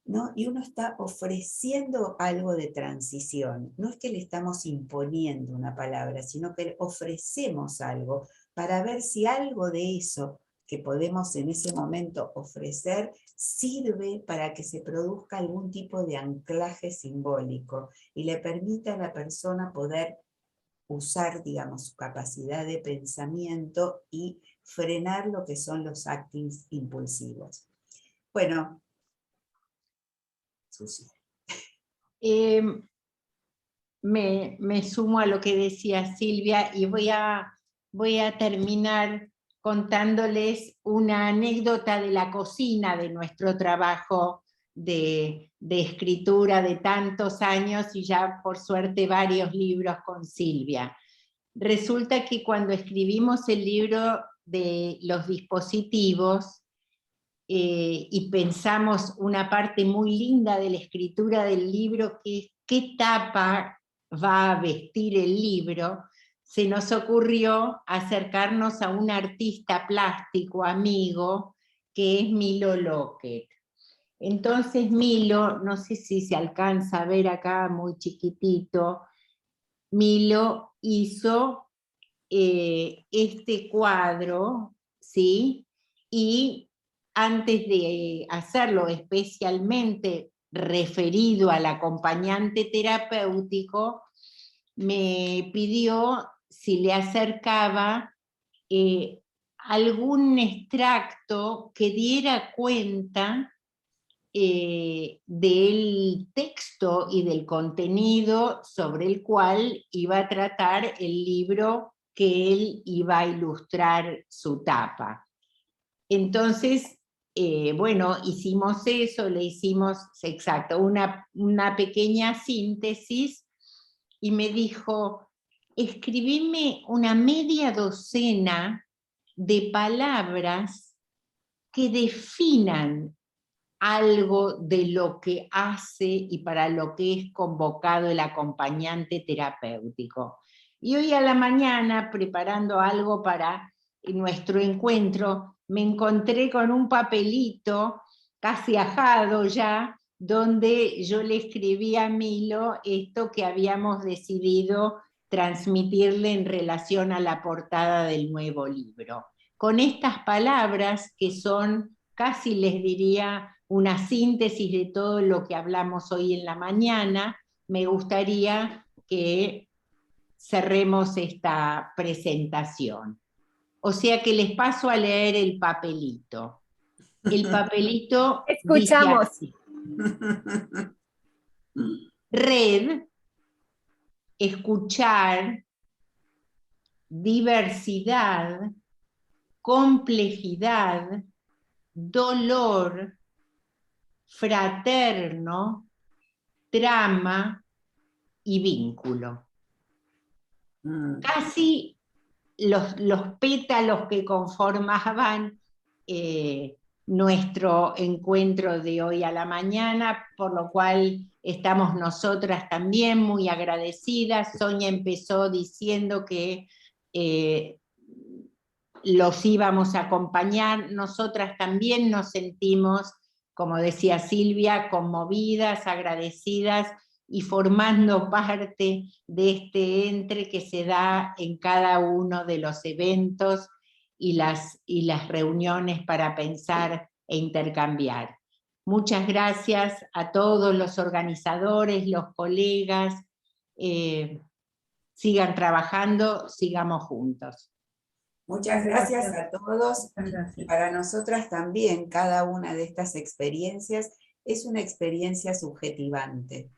¿No? Y uno está ofreciendo algo de transición. No es que le estamos imponiendo una palabra, sino que le ofrecemos algo para ver si algo de eso que podemos en ese momento ofrecer sirve para que se produzca algún tipo de anclaje simbólico y le permita a la persona poder usar, digamos, su capacidad de pensamiento y frenar lo que son los actos impulsivos. Bueno, Susi. Me sumo a lo que decía Silvia y voy a terminar contándoles una anécdota de la cocina de nuestro trabajo de escritura de tantos años y ya por suerte varios libros con Silvia. Resulta que cuando escribimos el libro de los dispositivos y pensamos una parte muy linda de la escritura del libro, que es qué tapa va a vestir el libro, se nos ocurrió acercarnos a un artista plástico amigo que es Milo Lockett. Entonces Milo, no sé si se alcanza a ver acá muy chiquitito, Milo hizo este cuadro, ¿sí? Y antes de hacerlo especialmente referido al acompañante terapéutico, me pidió si le acercaba algún extracto que diera cuenta del texto y del contenido sobre el cual iba a tratar el libro que él iba a ilustrar su tapa. Entonces, bueno, hicimos eso, le hicimos, exacto, una pequeña síntesis y me dijo, escribime una media docena de palabras que definan algo de lo que hace y para lo que es convocado el acompañante terapéutico. Y hoy a la mañana, preparando algo para nuestro encuentro, me encontré con un papelito casi ajado ya, donde yo le escribí a Milo esto que habíamos decidido transmitirle en relación a la portada del nuevo libro. Con estas palabras que son, casi les diría, una síntesis de todo lo que hablamos hoy en la mañana, me gustaría que cerremos esta presentación. O sea que les paso a leer el papelito. El papelito Escuchamos. dice así. Red, escuchar, diversidad, complejidad, dolor, fraterno, trama y vínculo. Casi los pétalos que conformaban nuestro encuentro de hoy a la mañana, por lo cual estamos nosotras también muy agradecidas. Sonia empezó diciendo que los íbamos a acompañar, nosotras también nos sentimos, como decía Silvia, conmovidas, agradecidas y formando parte de este entre que se da en cada uno de los eventos y las reuniones para pensar e intercambiar. Muchas gracias a todos los organizadores, los colegas, sigan trabajando, sigamos juntos. Muchas gracias a todos. Y para nosotras también, cada una de estas experiencias es una experiencia subjetivante,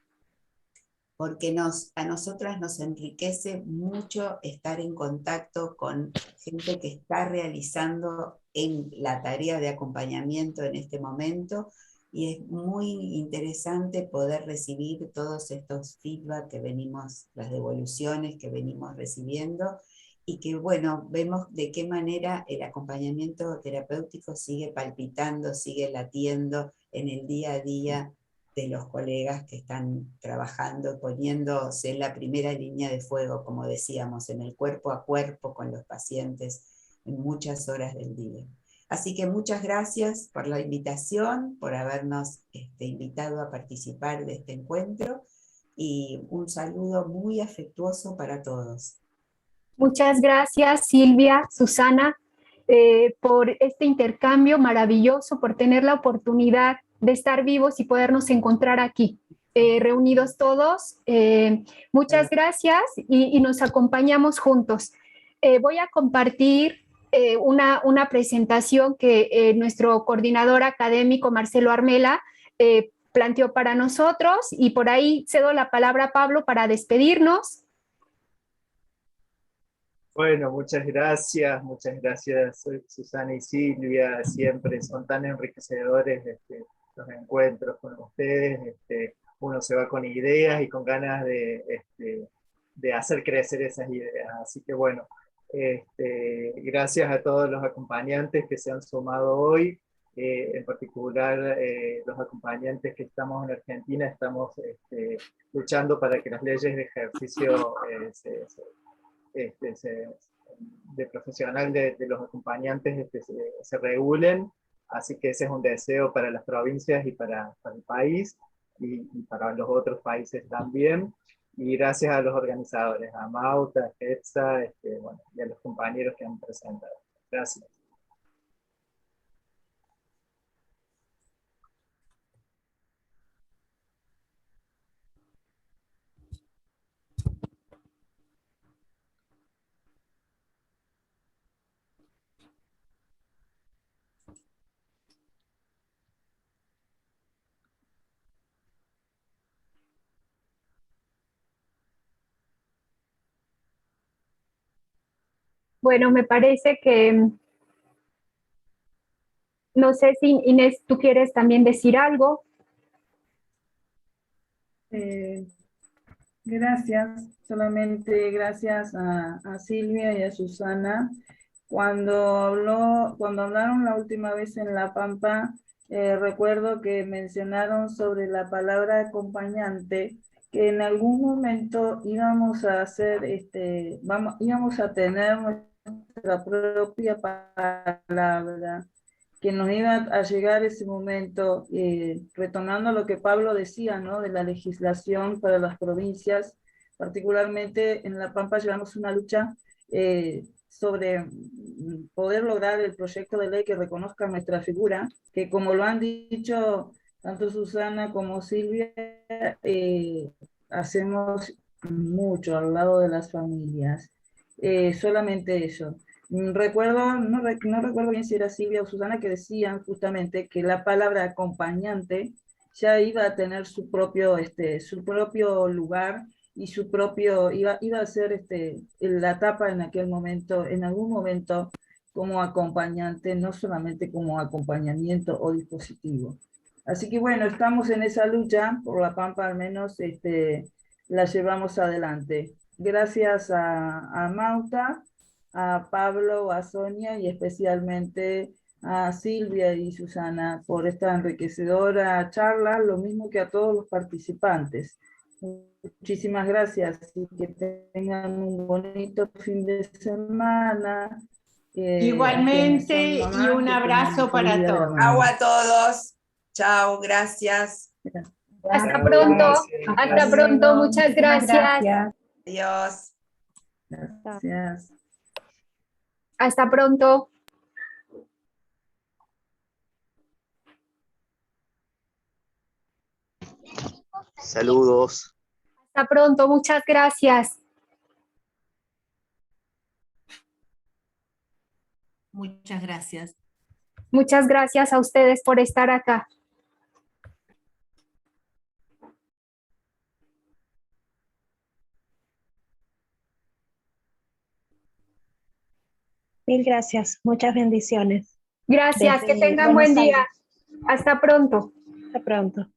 porque a nosotras nos enriquece mucho estar en contacto con gente que está realizando en la tarea de acompañamiento en este momento, y es muy interesante poder recibir todos estos feedback que venimos, las devoluciones que venimos recibiendo, y que bueno, vemos de qué manera el acompañamiento terapéutico sigue palpitando, sigue latiendo en el día a día de los colegas que están trabajando, poniéndose en la primera línea de fuego, como decíamos, en el cuerpo a cuerpo con los pacientes en muchas horas del día. Así que muchas gracias por la invitación, por habernos invitado a participar de este encuentro, y un saludo muy afectuoso para todos. Muchas gracias, Silvia, Susana, por este intercambio maravilloso, por tener la oportunidad de estar vivos y podernos encontrar aquí, reunidos todos. Muchas gracias y nos acompañamos juntos. Voy a compartir una presentación que nuestro coordinador académico, Marcelo Armela, planteó para nosotros, y por ahí cedo la palabra a Pablo para despedirnos. Bueno, muchas gracias, Susana y Silvia, siempre son tan enriquecedores los encuentros con ustedes, uno se va con ideas y con ganas de hacer crecer esas ideas, así que bueno, gracias a todos los acompañantes que se han sumado hoy, en particular los acompañantes que estamos en Argentina, estamos luchando para que las leyes de ejercicio de profesional de los acompañantes se regulen, así que ese es un deseo para las provincias y para el país, y para los otros países también, y gracias a los organizadores, a Mauta, a GEPSA, bueno, y a los compañeros que han presentado. Gracias. Bueno, me parece que, no sé si Inés, tú quieres también decir algo. Gracias, solamente gracias a Silvia y a Susana. Cuando hablaron la última vez en La Pampa, recuerdo que mencionaron sobre la palabra acompañante, que en algún momento íbamos a hacer, íbamos a tener nuestra propia palabra, que nos iba a llegar ese momento, retomando lo que Pablo decía, ¿no? De la legislación para las provincias, particularmente en La Pampa llevamos una lucha sobre poder lograr el proyecto de ley que reconozca nuestra figura, que como lo han dicho tanto Susana como Silvia, hacemos mucho al lado de las familias. Solamente eso. No recuerdo bien si era Silvia o Susana que decían justamente que la palabra acompañante ya iba a tener su propio lugar y su propio, iba a ser la etapa en aquel momento, en algún momento, como acompañante, no solamente como acompañamiento o dispositivo. Así que bueno, estamos en esa lucha, por la Pampa al menos la llevamos adelante. Gracias a Mauta, a Pablo, a Sonia y especialmente a Silvia y Susana por esta enriquecedora charla, lo mismo que a todos los participantes. Muchísimas gracias y que tengan un bonito fin de semana. Igualmente, y un abrazo para todos. Chao a todos. Chao, gracias. Hasta pronto, hasta pronto, muchas gracias. Adiós. Gracias. Hasta pronto. Saludos. Hasta pronto, muchas gracias. Muchas gracias. Muchas gracias a ustedes por estar acá. Mil gracias, muchas bendiciones. Gracias, que Desde tengan buen Buenos día. Aires. Hasta pronto. Hasta pronto.